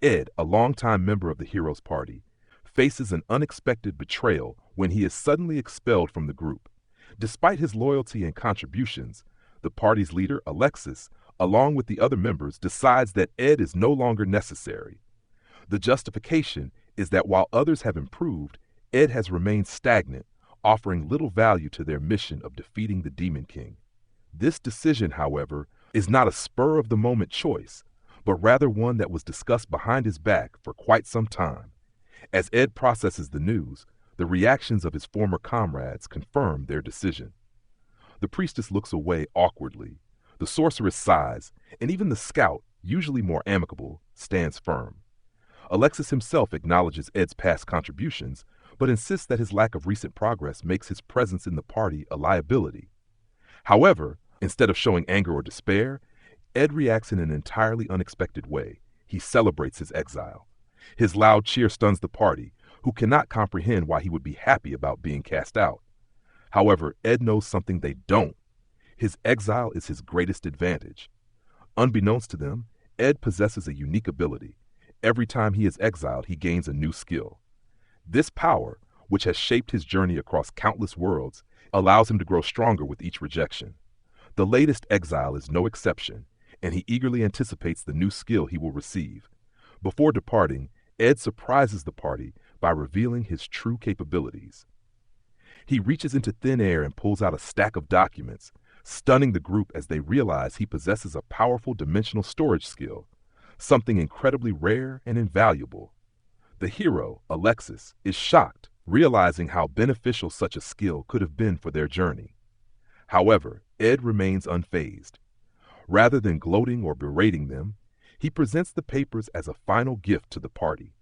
Ed, a longtime member of the hero's party, faces an unexpected betrayal when he is suddenly expelled from the group. Despite his loyalty and contributions, the party's leader, Alexis, along with the other members, decides that Ed is no longer necessary. The justification is that while others have improved, Ed has remained stagnant, offering little value to their mission of defeating the Demon King. This decision, however, is not a spur-of-the-moment choice, but rather one that was discussed behind his back for quite some time. As Ed processes the news, the reactions of his former comrades confirm their decision. The priestess looks away awkwardly, the sorceress sighs, and even the scout, usually more amicable, stands firm. Alexis himself acknowledges Ed's past contributions, but insists that his lack of recent progress makes his presence in the party a liability. However, instead of showing anger or despair, Ed reacts in an entirely unexpected way. He celebrates his exile. His loud cheer stuns the party, who cannot comprehend why he would be happy about being cast out. However, Ed knows something they don't. His exile is his greatest advantage. Unbeknownst to them, Ed possesses a unique ability. Every time he is exiled, he gains a new skill. This power, which has shaped his journey across countless worlds, allows him to grow stronger with each rejection. The latest exile is no exception, and he eagerly anticipates the new skill he will receive. Before departing, Ed surprises the party by revealing his true capabilities. He reaches into thin air and pulls out a stack of documents, stunning the group as they realize he possesses a powerful dimensional storage skill, something incredibly rare and invaluable. The hero, Alexis, is shocked, realizing how beneficial such a skill could have been for their journey. However, Ed remains unfazed. Rather than gloating or berating them, he presents the papers as a final gift to the party.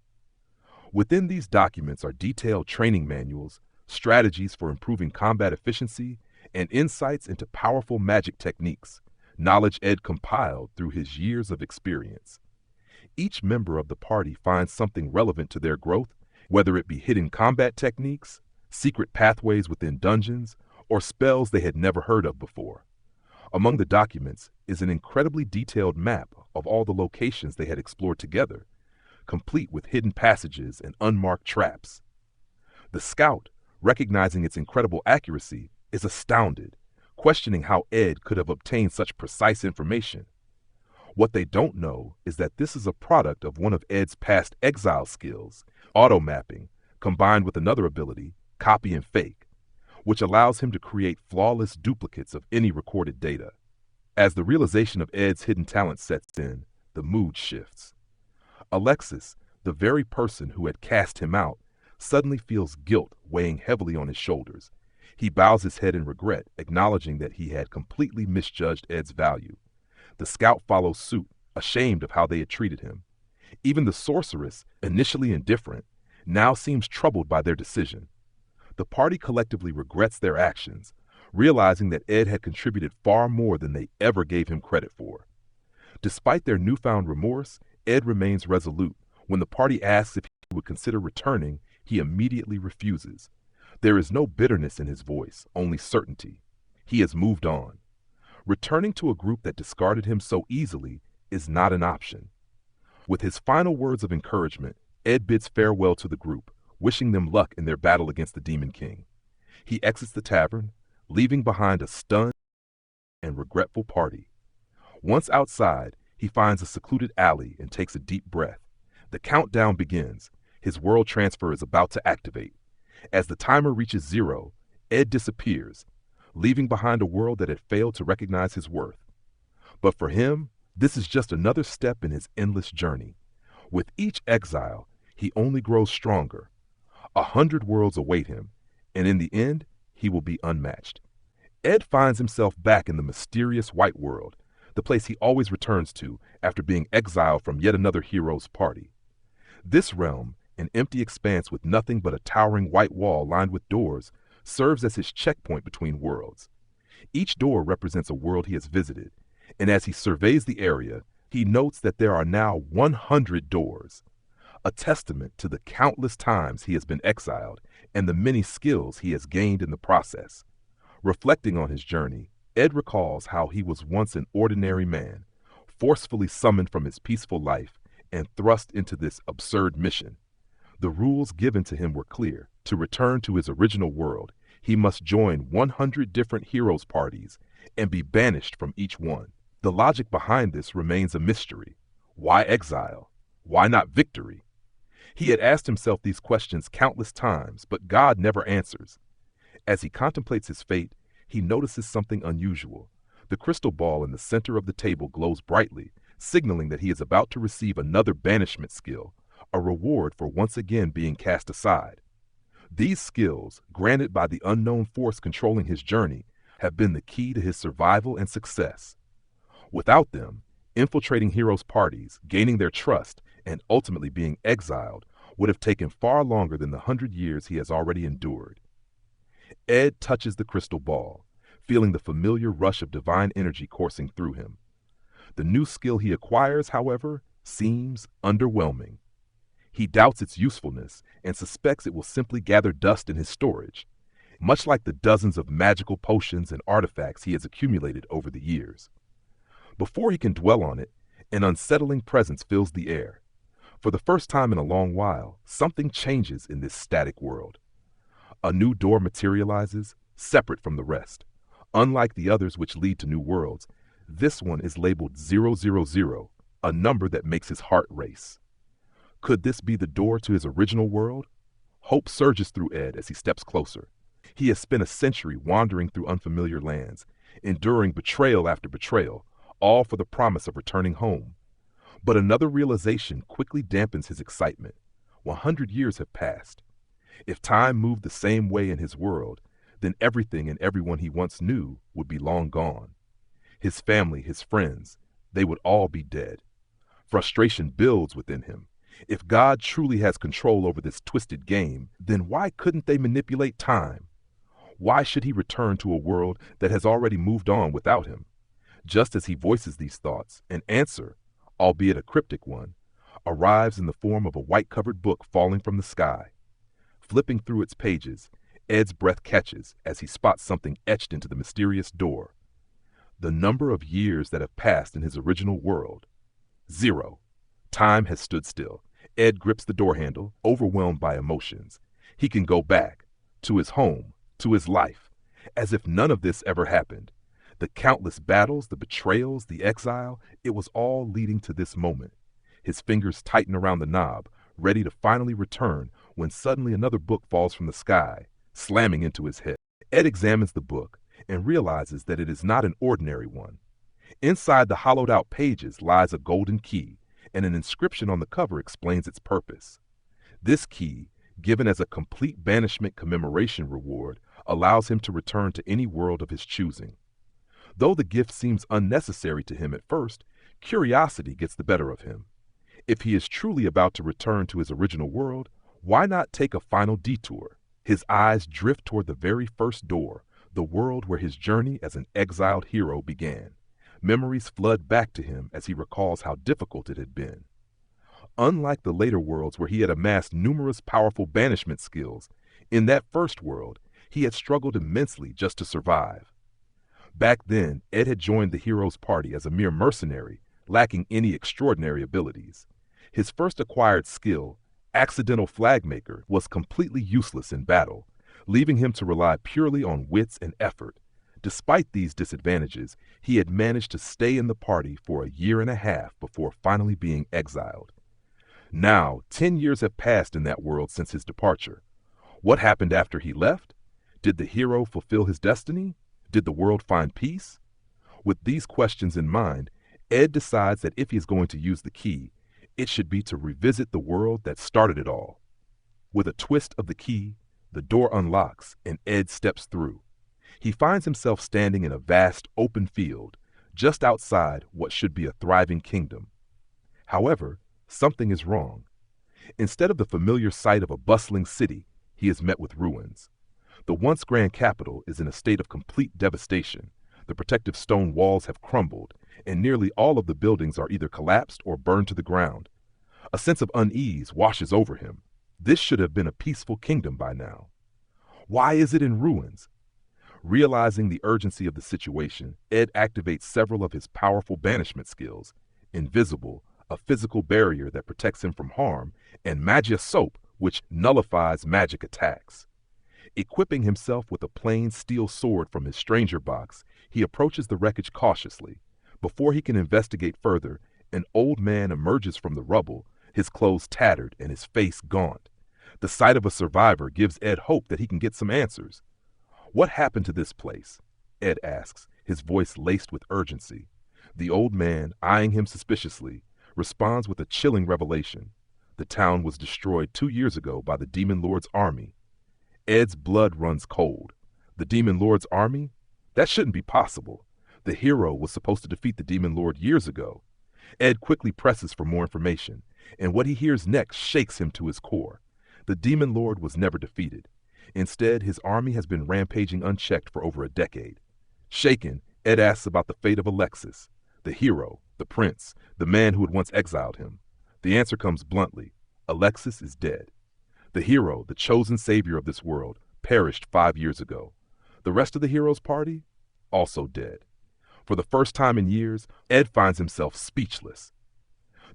Within these documents are detailed training manuals, strategies for improving combat efficiency, and insights into powerful magic techniques, knowledge Ed compiled through his years of experience. Each member of the party finds something relevant to their growth, whether it be hidden combat techniques, secret pathways within dungeons, or spells they had never heard of before. Among the documents is an incredibly detailed map of all the locations they had explored together, complete with hidden passages and unmarked traps. The scout, recognizing its incredible accuracy, is astounded, questioning how Ed could have obtained such precise information. What they don't know is that this is a product of one of Ed's past exile skills, auto-mapping, combined with another ability, copy and fake, which allows him to create flawless duplicates of any recorded data. As the realization of Ed's hidden talent sets in, the mood shifts. Alexis, the very person who had cast him out, suddenly feels guilt weighing heavily on his shoulders. He bows his head in regret, acknowledging that he had completely misjudged Ed's value. The scout follows suit, ashamed of how they had treated him. Even the sorceress, initially indifferent, now seems troubled by their decision. The party collectively regrets their actions, realizing that Ed had contributed far more than they ever gave him credit for. Despite their newfound remorse, Ed remains resolute. When the party asks if he would consider returning, he immediately refuses. There is no bitterness in his voice, only certainty. He has moved on. Returning to a group that discarded him so easily is not an option. With his final words of encouragement, Ed bids farewell to the group, wishing them luck in their battle against the Demon King. He exits the tavern, leaving behind a stunned and regretful party. Once outside, he finds a secluded alley and takes a deep breath. The countdown begins. His world transfer is about to activate. As the timer reaches 0, Ed disappears, leaving behind a world that had failed to recognize his worth. But for him, this is just another step in his endless journey. With each exile, he only grows stronger. 100 worlds await him, and in the end, he will be unmatched. Ed finds himself back in the mysterious white world, the place he always returns to after being exiled from yet another hero's party. This realm, an empty expanse with nothing but a towering white wall lined with doors, serves as his checkpoint between worlds. Each door represents a world he has visited, and as he surveys the area, he notes that there are now 100 doors, a testament to the countless times he has been exiled and the many skills he has gained in the process. Reflecting on his journey, Ed recalls how he was once an ordinary man, forcefully summoned from his peaceful life and thrust into this absurd mission. The rules given to him were clear. To return to his original world, he must join 100 different heroes' parties and be banished from each one. The logic behind this remains a mystery. Why exile? Why not victory? He had asked himself these questions countless times, but God never answers. As he contemplates his fate, he notices something unusual. The crystal ball in the center of the table glows brightly, signaling that he is about to receive another banishment skill, a reward for once again being cast aside. These skills, granted by the unknown force controlling his journey, have been the key to his survival and success. Without them, infiltrating heroes' parties, gaining their trust, and ultimately being exiled would have taken far longer than the 100 years he has already endured. Ed touches the crystal ball, feeling the familiar rush of divine energy coursing through him. The new skill he acquires, however, seems underwhelming. He doubts its usefulness and suspects it will simply gather dust in his storage, much like the dozens of magical potions and artifacts he has accumulated over the years. Before he can dwell on it, an unsettling presence fills the air. For the first time in a long while, something changes in this static world. A new door materializes, separate from the rest. Unlike the others which lead to new worlds, this one is labeled 000, a number that makes his heart race. Could this be the door to his original world? Hope surges through Ed as he steps closer. He has spent a century wandering through unfamiliar lands, enduring betrayal after betrayal, all for the promise of returning home. But another realization quickly dampens his excitement. 100 years have passed. If time moved the same way in his world, then everything and everyone he once knew would be long gone. His family, his friends, they would all be dead. Frustration builds within him. If God truly has control over this twisted game, then why couldn't they manipulate time? Why should he return to a world that has already moved on without him? Just as he voices these thoughts, an answer, albeit a cryptic one, arrives in the form of a white-covered book falling from the sky. Flipping through its pages, Ed's breath catches as he spots something etched into the mysterious door. The number of years that have passed in his original world. 0. Time has stood still. Ed grips the door handle, overwhelmed by emotions. He can go back, to his home, to his life, as if none of this ever happened. The countless battles, the betrayals, the exile, it was all leading to this moment. His fingers tighten around the knob, ready to finally return, when suddenly another book falls from the sky, slamming into his head. Ed examines the book and realizes that it is not an ordinary one. Inside the hollowed-out pages lies a golden key, and an inscription on the cover explains its purpose. This key, given as a complete banishment commemoration reward, allows him to return to any world of his choosing. Though the gift seems unnecessary to him at first, curiosity gets the better of him. If he is truly about to return to his original world, why not take a final detour? His eyes drift toward the very first door, the world where his journey as an exiled hero began. Memories flood back to him as he recalls how difficult it had been. Unlike the later worlds where he had amassed numerous powerful banishment skills, in that first world, he had struggled immensely just to survive. Back then, Ed had joined the hero's party as a mere mercenary, lacking any extraordinary abilities. His first acquired skill, accidental flagmaker, was completely useless in battle, leaving him to rely purely on wits and effort. Despite these disadvantages, he had managed to stay in the party for a year and a half before finally being exiled. Now, 10 years have passed in that world since his departure. What happened after he left? Did the hero fulfill his destiny? Did the world find peace? With these questions in mind, Ed decides that if he is going to use the key, it should be to revisit the world that started it all. With a twist of the key, the door unlocks and Ed steps through. He finds himself standing in a vast open field, just outside what should be a thriving kingdom. However, something is wrong. Instead of the familiar sight of a bustling city, he is met with ruins. The once grand capital is in a state of complete devastation. The protective stone walls have crumbled, and nearly all of the buildings are either collapsed or burned to the ground. A sense of unease washes over him. This should have been a peaceful kingdom by now. Why is it in ruins? Realizing the urgency of the situation, Ed activates several of his powerful banishment skills: invisible, a physical barrier that protects him from harm, and magia soap, which nullifies magic attacks. Equipping himself with a plain steel sword from his stranger box, he approaches the wreckage cautiously. Before he can investigate further, an old man emerges from the rubble, his clothes tattered and his face gaunt. The sight of a survivor gives Ed hope that he can get some answers. "What happened to this place?" Ed asks, his voice laced with urgency. The old man, eyeing him suspiciously, responds with a chilling revelation. The town was destroyed 2 years ago by the Demon Lord's army. Ed's blood runs cold. The Demon Lord's army? That shouldn't be possible. The hero was supposed to defeat the Demon Lord years ago. Ed quickly presses for more information, and what he hears next shakes him to his core. The Demon Lord was never defeated. Instead, his army has been rampaging unchecked for over a decade. Shaken, Ed asks about the fate of Alexis, the hero, the prince, the man who had once exiled him. The answer comes bluntly: Alexis is dead. The hero, the chosen savior of this world, perished 5 years ago. The rest of the hero's party? Also dead. For the first time in years, Ed finds himself speechless.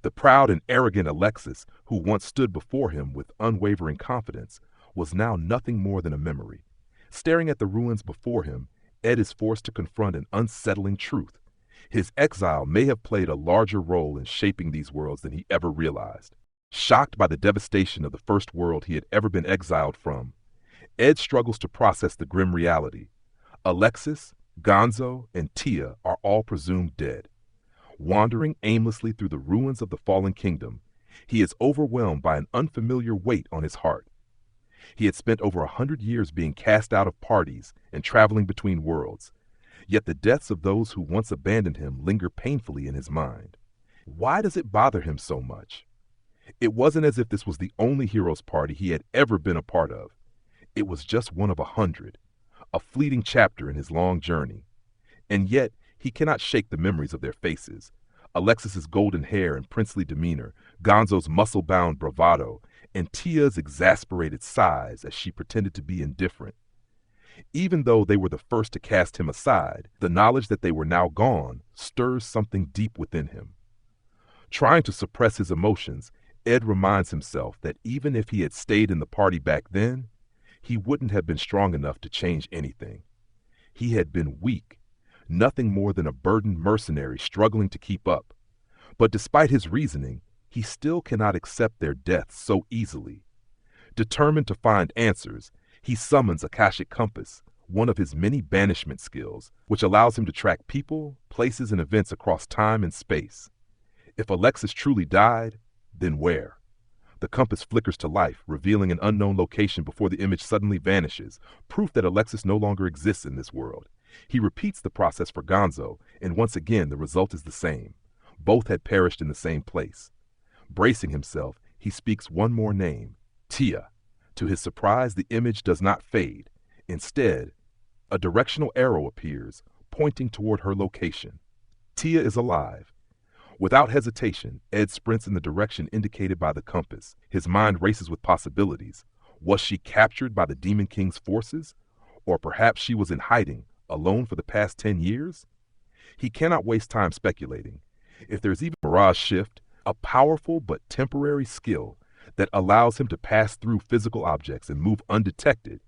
The proud and arrogant Alexis, who once stood before him with unwavering confidence, was now nothing more than a memory. Staring at the ruins before him, Ed is forced to confront an unsettling truth. His exile may have played a larger role in shaping these worlds than he ever realized. Shocked by the devastation of the first world he had ever been exiled from, Ed struggles to process the grim reality. Alexis, Gonzo, and Tia are all presumed dead. Wandering aimlessly through the ruins of the fallen kingdom, he is overwhelmed by an unfamiliar weight on his heart. He had spent over 100 years being cast out of parties and traveling between worlds, yet the deaths of those who once abandoned him linger painfully in his mind. Why does it bother him so much? It wasn't as if this was the only hero's party he had ever been a part of. It was just one of 100, a fleeting chapter in his long journey. And yet, he cannot shake the memories of their faces. Alexis's golden hair and princely demeanor, Gonzo's muscle-bound bravado, and Tia's exasperated sighs as she pretended to be indifferent. Even though they were the first to cast him aside, the knowledge that they were now gone stirs something deep within him. Trying to suppress his emotions, Ed reminds himself that even if he had stayed in the party back then, he wouldn't have been strong enough to change anything. He had been weak, nothing more than a burdened mercenary struggling to keep up. But despite his reasoning, he still cannot accept their deaths so easily. Determined to find answers, he summons Akashic Compass, one of his many banishment skills, which allows him to track people, places, and events across time and space. If Alexis truly died, then where? The compass flickers to life, revealing an unknown location before the image suddenly vanishes, proof that Alexis no longer exists in this world. He repeats the process for Gonzo, and once again the result is the same. Both had perished in the same place. Bracing himself, he speaks one more name, Tia. To his surprise, the image does not fade. Instead, a directional arrow appears, pointing toward her location. Tia is alive. Without hesitation, Ed sprints in the direction indicated by the compass. His mind races with possibilities. Was she captured by the Demon King's forces? Or perhaps she was in hiding, alone for the past 10 years? He cannot waste time speculating. If there's even Mirage Shift, a powerful but temporary skill that allows him to pass through physical objects and move undetected,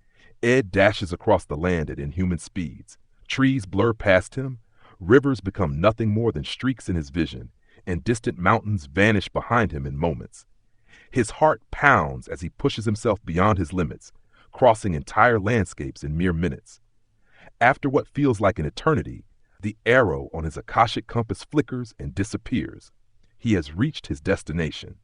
Ed dashes across the land at inhuman speeds. Trees blur past him, rivers become nothing more than streaks in his vision, and distant mountains vanish behind him in moments. His heart pounds as he pushes himself beyond his limits, crossing entire landscapes in mere minutes. After what feels like an eternity, the arrow on his Akashic Compass flickers and disappears. He has reached his destination.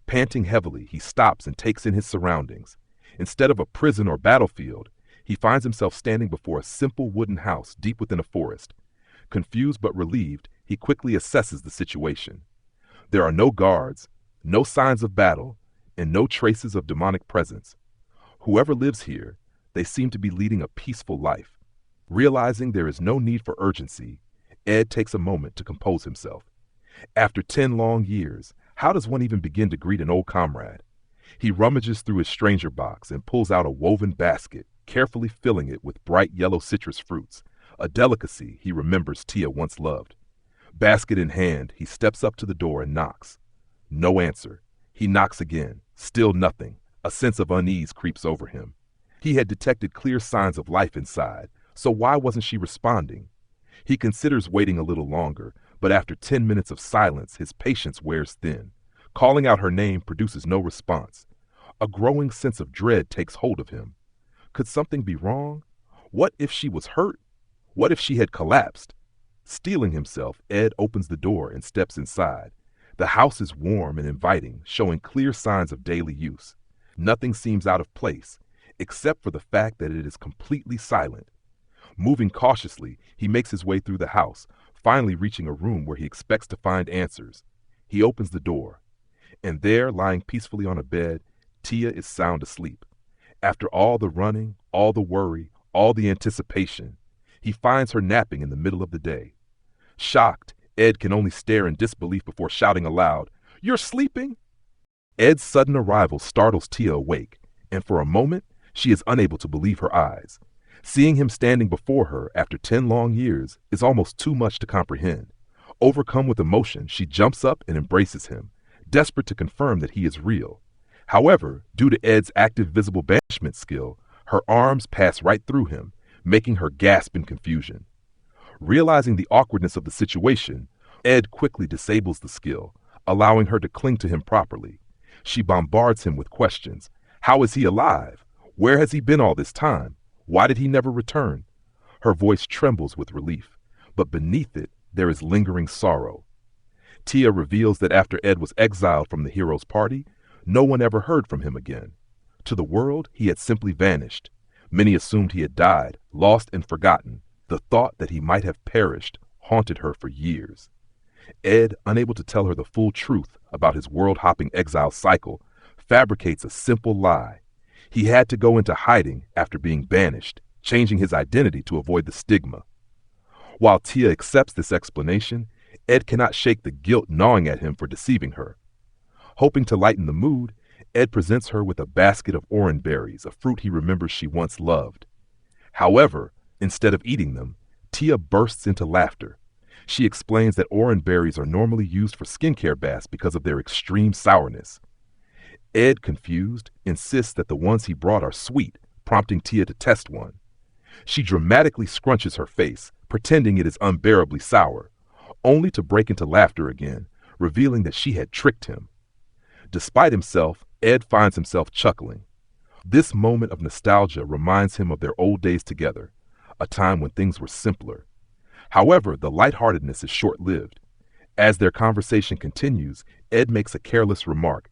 Panting heavily, he stops and takes in his surroundings. Instead of a prison or battlefield, he finds himself standing before a simple wooden house deep within a forest. Confused but relieved, he quickly assesses the situation. There are no guards, no signs of battle, and no traces of demonic presence. Whoever lives here, they seem to be leading a peaceful life. Realizing there is no need for urgency, Ed takes a moment to compose himself. After 10 long years, how does one even begin to greet an old comrade? He rummages through his stranger box and pulls out a woven basket, carefully filling it with bright yellow citrus fruits, a delicacy he remembers Tia once loved. Basket in hand, he steps up to the door and knocks. No answer. He knocks again. Still nothing. A sense of unease creeps over him. He had detected clear signs of life inside, so why wasn't she responding? He considers waiting a little longer, but after 10 minutes of silence, his patience wears thin. Calling out her name produces no response. A growing sense of dread takes hold of him. Could something be wrong? What if she was hurt? What if she had collapsed? Steeling himself, Ed opens the door and steps inside. The house is warm and inviting, showing clear signs of daily use. Nothing seems out of place, except for the fact that it is completely silent. Moving cautiously, he makes his way through the house, finally reaching a room where he expects to find answers. He opens the door, and there, lying peacefully on a bed, Tia is sound asleep. After all the running, all the worry, all the anticipation, he finds her napping in the middle of the day. Shocked, Ed can only stare in disbelief before shouting aloud, "You're sleeping?" Ed's sudden arrival startles Tia awake, and for a moment, she is unable to believe her eyes. Seeing him standing before her after 10 long years is almost too much to comprehend. Overcome with emotion, she jumps up and embraces him, desperate to confirm that he is real. However, due to Ed's active visible banishment skill, her arms pass right through him, making her gasp in confusion. Realizing the awkwardness of the situation, Ed quickly disables the skill, allowing her to cling to him properly. She bombards him with questions. How is he alive? Where has he been all this time? Why did he never return? Her voice trembles with relief, but beneath it, there is lingering sorrow. Tia reveals that after Ed was exiled from the hero's party, no one ever heard from him again. To the world, he had simply vanished. Many assumed he had died, lost and forgotten. The thought that he might have perished haunted her for years. Ed, unable to tell her the full truth about his world-hopping exile cycle, fabricates a simple lie. He had to go into hiding after being banished, changing his identity to avoid the stigma. While Tia accepts this explanation, Ed cannot shake the guilt gnawing at him for deceiving her. Hoping to lighten the mood, Ed presents her with a basket of orange berries, a fruit he remembers she once loved. However, instead of eating them, Tia bursts into laughter. She explains that orange berries are normally used for skincare baths because of their extreme sourness. Ed, confused, insists that the ones he brought are sweet, prompting Tia to test one. She dramatically scrunches her face, pretending it is unbearably sour, only to break into laughter again, revealing that she had tricked him. Despite himself, Ed finds himself chuckling. This moment of nostalgia reminds him of their old days together, a time when things were simpler. However, the lightheartedness is short-lived. As their conversation continues, Ed makes a careless remark,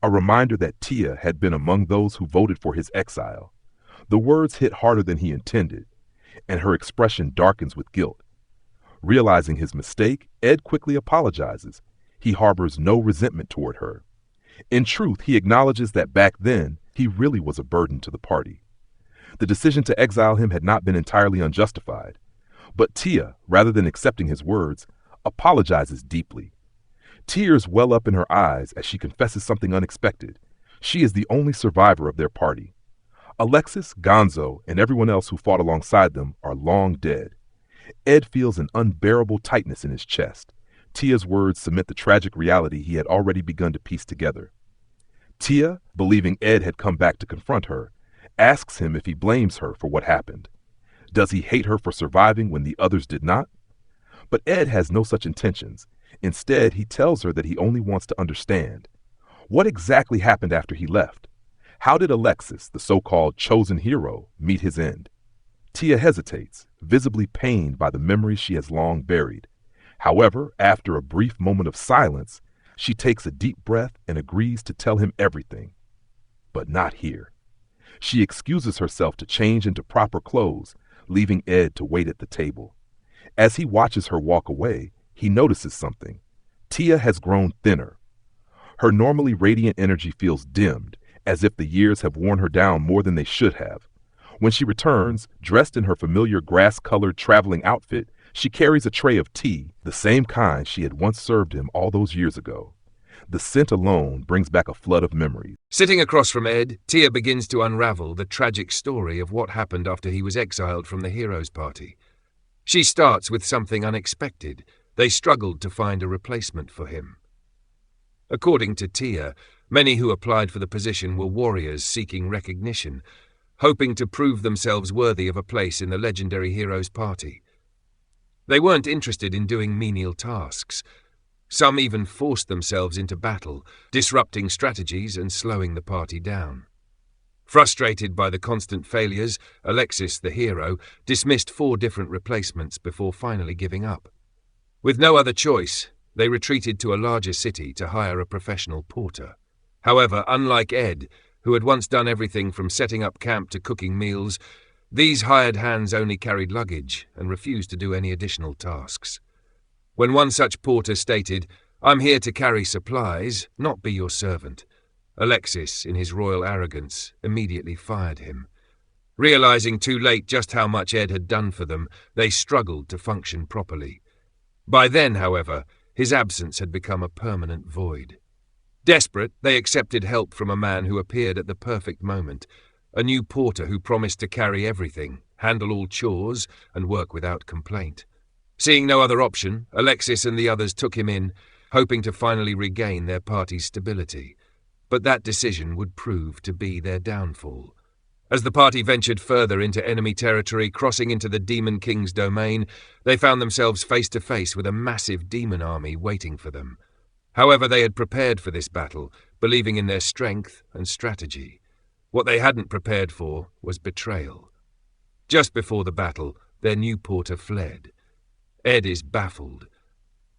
a reminder that Tia had been among those who voted for his exile. The words hit harder than he intended, and her expression darkens with guilt. Realizing his mistake, Ed quickly apologizes. He harbors no resentment toward her. In truth, he acknowledges that back then, he really was a burden to the party. The decision to exile him had not been entirely unjustified. But Tia, rather than accepting his words, apologizes deeply. Tears well up in her eyes as she confesses something unexpected. She is the only survivor of their party. Alexis, Gonzo, and everyone else who fought alongside them are long dead. Ed feels an unbearable tightness in his chest. Tia's words cement the tragic reality he had already begun to piece together. Tia, believing Ed had come back to confront her, asks him if he blames her for what happened. Does he hate her for surviving when the others did not? But Ed has no such intentions. Instead, he tells her that he only wants to understand. What exactly happened after he left? How did Alexis, the so-called chosen hero, meet his end? Tia hesitates, visibly pained by the memories she has long buried. However, after a brief moment of silence, she takes a deep breath and agrees to tell him everything. But not here. She excuses herself to change into proper clothes, leaving Ed to wait at the table. As he watches her walk away, he notices something. Tia has grown thinner. Her normally radiant energy feels dimmed, as if the years have worn her down more than they should have. When she returns, dressed in her familiar grass-colored traveling outfit, she carries a tray of tea, the same kind she had once served him all those years ago. The scent alone brings back a flood of memories. Sitting across from Ed, Tia begins to unravel the tragic story of what happened after he was exiled from the hero's party. She starts with something unexpected, they struggled to find a replacement for him. According to Tia, many who applied for the position were warriors seeking recognition, hoping to prove themselves worthy of a place in the legendary hero's party. They weren't interested in doing menial tasks. Some even forced themselves into battle, disrupting strategies and slowing the party down. Frustrated by the constant failures, Alexis, the hero, dismissed 4 different replacements before finally giving up. With no other choice, they retreated to a larger city to hire a professional porter. However, unlike Ed, who had once done everything from setting up camp to cooking meals, these hired hands only carried luggage and refused to do any additional tasks. When one such porter stated, "I'm here to carry supplies, not be your servant," Alexis, in his royal arrogance, immediately fired him. Realizing too late just how much Ed had done for them, they struggled to function properly. By then, however, his absence had become a permanent void. Desperate, they accepted help from a man who appeared at the perfect moment, a new porter who promised to carry everything, handle all chores, and work without complaint. Seeing no other option, Alexis and the others took him in, hoping to finally regain their party's stability. But that decision would prove to be their downfall. As the party ventured further into enemy territory, crossing into the Demon King's domain, they found themselves face to face with a massive demon army waiting for them. However, they had prepared for this battle, believing in their strength and strategy. What they hadn't prepared for was betrayal. Just before the battle, their new porter fled. Ed is baffled.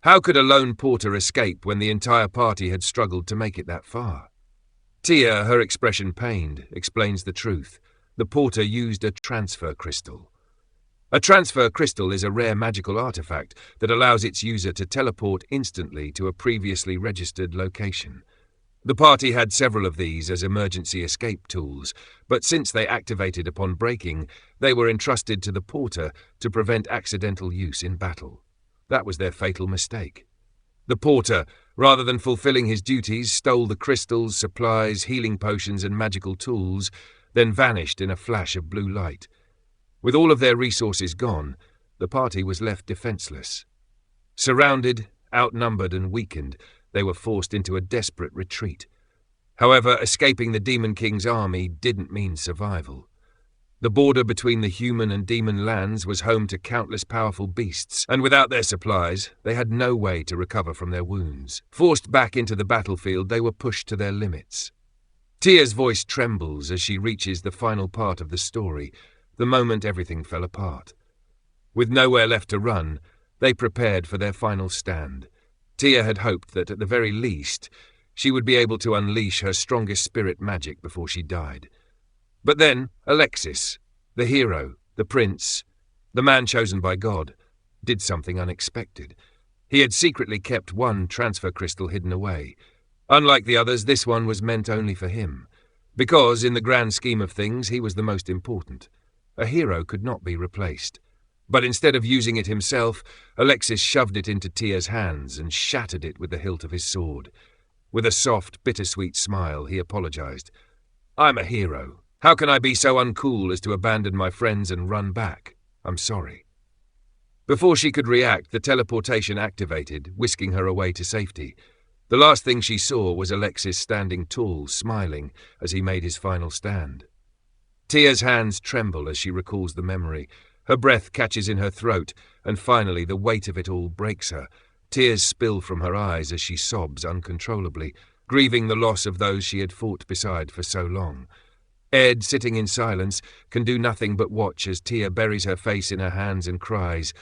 How could a lone porter escape when the entire party had struggled to make it that far? Tia, her expression pained, explains the truth. The porter used a transfer crystal. A transfer crystal is a rare magical artifact that allows its user to teleport instantly to a previously registered location. The party had several of these as emergency escape tools, but since they activated upon breaking, they were entrusted to the porter to prevent accidental use in battle. That was their fatal mistake. The porter, rather than fulfilling his duties, stole the crystals, supplies, healing potions, and magical tools, then vanished in a flash of blue light. With all of their resources gone, the party was left defenseless. Surrounded, outnumbered, and weakened, they were forced into a desperate retreat. However, escaping the Demon King's army didn't mean survival. The border between the human and demon lands was home to countless powerful beasts, and without their supplies, they had no way to recover from their wounds. Forced back into the battlefield, they were pushed to their limits. Tia's voice trembles as she reaches the final part of the story, the moment everything fell apart. With nowhere left to run, they prepared for their final stand. Tia had hoped that, at the very least, she would be able to unleash her strongest spirit magic before she died. But then, Alexis, the hero, the prince, the man chosen by God, did something unexpected. He had secretly kept one transfer crystal hidden away. Unlike the others, this one was meant only for him, because, in the grand scheme of things, he was the most important. A hero could not be replaced. But instead of using it himself, Alexis shoved it into Tia's hands and shattered it with the hilt of his sword. With a soft, bittersweet smile, he apologized. "I'm a hero. How can I be so uncool as to abandon my friends and run back? I'm sorry." Before she could react, the teleportation activated, whisking her away to safety. The last thing she saw was Alexis standing tall, smiling, as he made his final stand. Tia's hands tremble as she recalls the memory. Her breath catches in her throat, and finally the weight of it all breaks her. Tears spill from her eyes as she sobs uncontrollably, grieving the loss of those she had fought beside for so long. Ed, sitting in silence, can do nothing but watch as Tia buries her face in her hands and cries,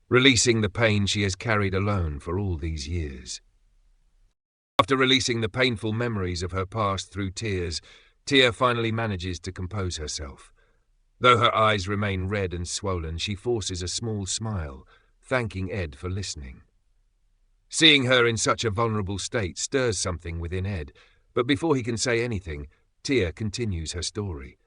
releasing the pain she has carried alone for all these years. After releasing the painful memories of her past through tears, Tia finally manages to compose herself. Though her eyes remain red and swollen, she forces a small smile, thanking Ed for listening. Seeing her in such a vulnerable state stirs something within Ed, but before he can say anything, Tia continues her story.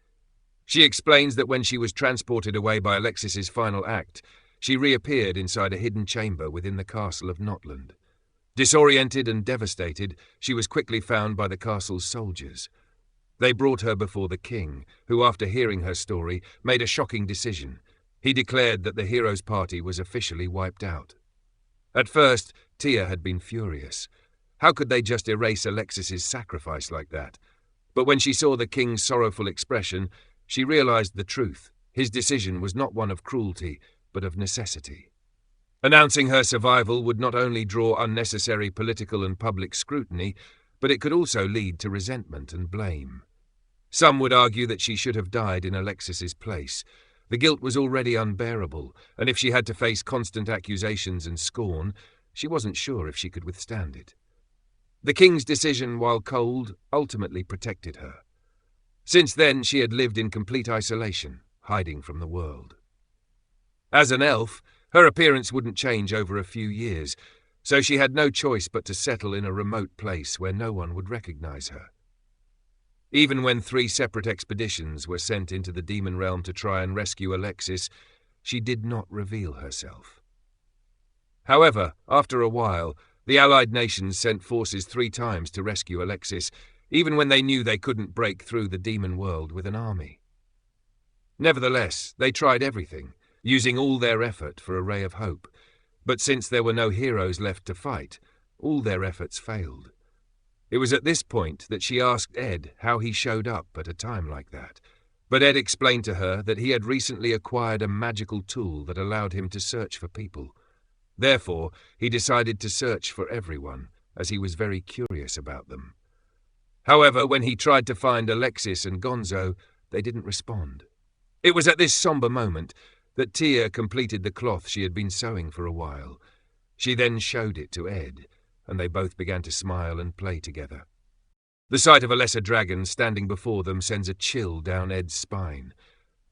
She explains that when she was transported away by Alexis's final act, she reappeared inside a hidden chamber within the castle of Notland. Disoriented and devastated, she was quickly found by the castle's soldiers. They brought her before the king, who, after hearing her story, made a shocking decision. He declared that the hero's party was officially wiped out. At first, Tia had been furious. How could they just erase Alexis's sacrifice like that? But when she saw the king's sorrowful expression, she realized the truth. His decision was not one of cruelty, but of necessity. Announcing her survival would not only draw unnecessary political and public scrutiny, but it could also lead to resentment and blame. Some would argue that she should have died in Alexis's place. The guilt was already unbearable, and if she had to face constant accusations and scorn, she wasn't sure if she could withstand it. The king's decision, while cold, ultimately protected her. Since then, she had lived in complete isolation, hiding from the world. As an elf, her appearance wouldn't change over a few years, so she had no choice but to settle in a remote place where no one would recognize her. Even when 3 separate expeditions were sent into the demon realm to try and rescue Alexis, she did not reveal herself. However, after a while, the Allied nations sent forces 3 times to rescue Alexis, even when they knew they couldn't break through the demon world with an army. Nevertheless, they tried everything, using all their effort for a ray of hope, but since there were no heroes left to fight, all their efforts failed. It was at this point that she asked Ed how he showed up at a time like that, but Ed explained to her that he had recently acquired a magical tool that allowed him to search for people. Therefore, he decided to search for everyone, as he was very curious about them. However, when he tried to find Alexis and Gonzo, they didn't respond. It was at this somber moment that Tia completed the cloth she had been sewing for a while. She then showed it to Ed, and they both began to smile and play together. The sight of a lesser dragon standing before them sends a chill down Ed's spine.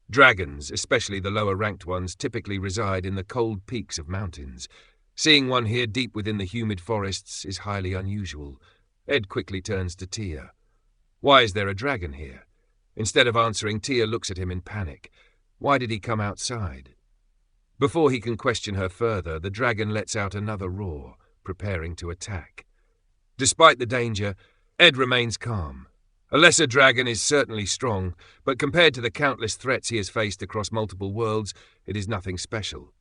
Dragons, especially the lower-ranked ones, typically reside in the cold peaks of mountains. Seeing one here deep within the humid forests is highly unusual. Ed quickly turns to Tia. Why is there a dragon here? Instead of answering, Tia looks at him in panic. Why did he come outside? Before he can question her further, the dragon lets out another roar, preparing to attack. Despite the danger, Ed remains calm. A lesser dragon is certainly strong, but compared to the countless threats he has faced across multiple worlds, it is nothing special.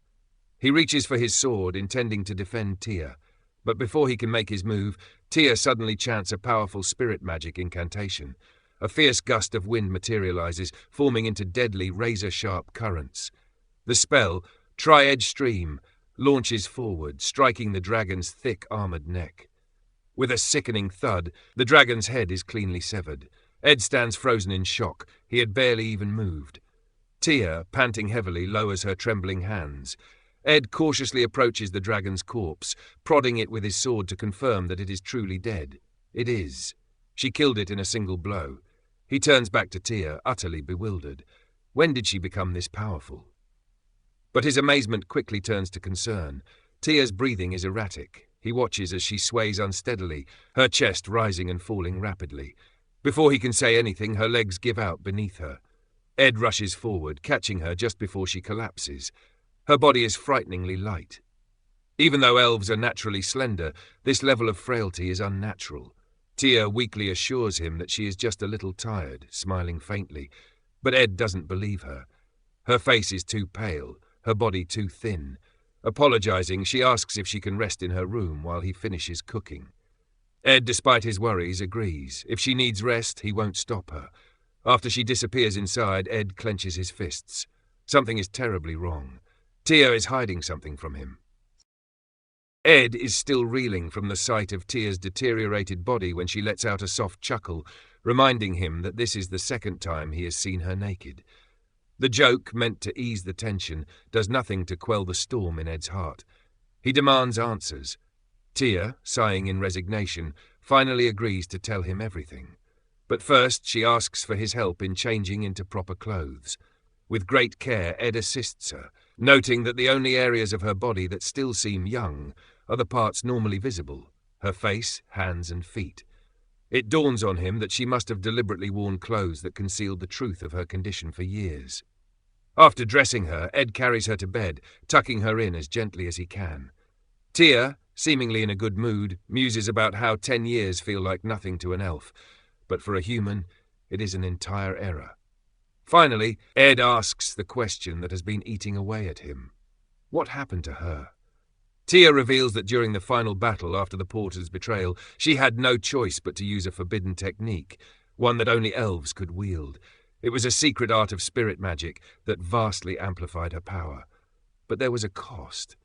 He reaches for his sword, intending to defend Tia, but before he can make his move, Tia suddenly chants a powerful spirit magic incantation. A fierce gust of wind materializes, forming into deadly, razor-sharp currents. The spell, Tri-Edge Stream, launches forward, striking the dragon's thick, armored neck. With a sickening thud, the dragon's head is cleanly severed. Ed stands frozen in shock. He had barely even moved. Tia, panting heavily, lowers her trembling hands. Ed cautiously approaches the dragon's corpse, prodding it with his sword to confirm that it is truly dead. It is. She killed it in a single blow. He turns back to Tia, utterly bewildered. When did she become this powerful? But his amazement quickly turns to concern. Tia's breathing is erratic. He watches as she sways unsteadily, her chest rising and falling rapidly. Before he can say anything, her legs give out beneath her. Ed rushes forward, catching her just before she collapses. Her body is frighteningly light. Even though elves are naturally slender, this level of frailty is unnatural. Tia weakly assures him that she is just a little tired, smiling faintly, but Ed doesn't believe her. Her face is too pale, her body too thin. Apologizing, she asks if she can rest in her room while he finishes cooking. Ed, despite his worries, agrees. If she needs rest, he won't stop her. After she disappears inside, Ed clenches his fists. Something is terribly wrong. Tia is hiding something from him. Ed is still reeling from the sight of Tia's deteriorated body when she lets out a soft chuckle, reminding him that this is the second time he has seen her naked. The joke, meant to ease the tension, does nothing to quell the storm in Ed's heart. He demands answers. Tia, sighing in resignation, finally agrees to tell him everything. But first she asks for his help in changing into proper clothes. With great care, Ed assists her, noting that the only areas of her body that still seem young are the parts normally visible, her face, hands and feet. It dawns on him that she must have deliberately worn clothes that concealed the truth of her condition for years. After dressing her, Ed carries her to bed, tucking her in as gently as he can. Tia, seemingly in a good mood, muses about how 10 years feel like nothing to an elf, but for a human, it is an entire era. Finally, Ed asks the question that has been eating away at him. What happened to her? Tia reveals that during the final battle after the porter's betrayal, she had no choice but to use a forbidden technique, one that only elves could wield. It was a secret art of spirit magic that vastly amplified her power. But there was a cost.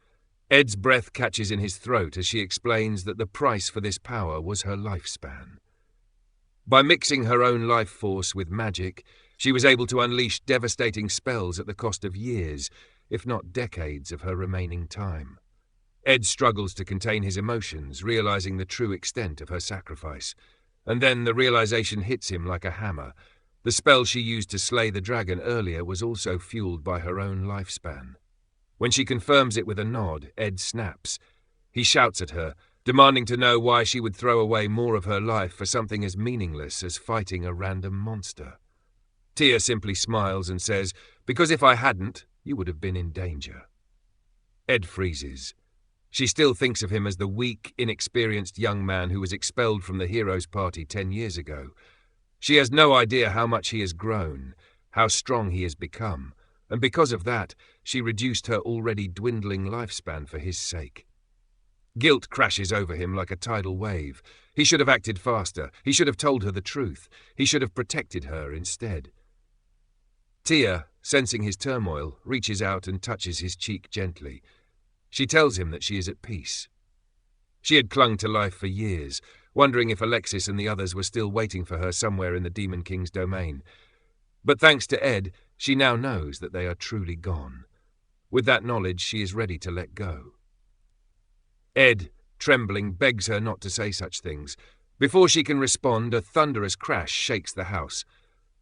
Ed's breath catches in his throat as she explains that the price for this power was her lifespan. By mixing her own life force with magic, she was able to unleash devastating spells at the cost of years, if not decades, of her remaining time. Ed struggles to contain his emotions, realizing the true extent of her sacrifice. And then the realization hits him like a hammer. The spell she used to slay the dragon earlier was also fueled by her own lifespan. When she confirms it with a nod, Ed snaps. He shouts at her, demanding to know why she would throw away more of her life for something as meaningless as fighting a random monster. Tia simply smiles and says, "Because if I hadn't, you would have been in danger." Ed freezes. She still thinks of him as the weak, inexperienced young man who was expelled from the heroes' party 10 years ago. She has no idea how much he has grown, how strong he has become, and because of that, she reduced her already dwindling lifespan for his sake. Guilt crashes over him like a tidal wave. He should have acted faster. He should have told her the truth. He should have protected her instead. Tia, sensing his turmoil, reaches out and touches his cheek gently. She tells him that she is at peace. She had clung to life for years, wondering if Alexis and the others were still waiting for her somewhere in the Demon King's domain. But thanks to Ed, she now knows that they are truly gone. With that knowledge, she is ready to let go. Ed, trembling, begs her not to say such things. Before she can respond, a thunderous crash shakes the house.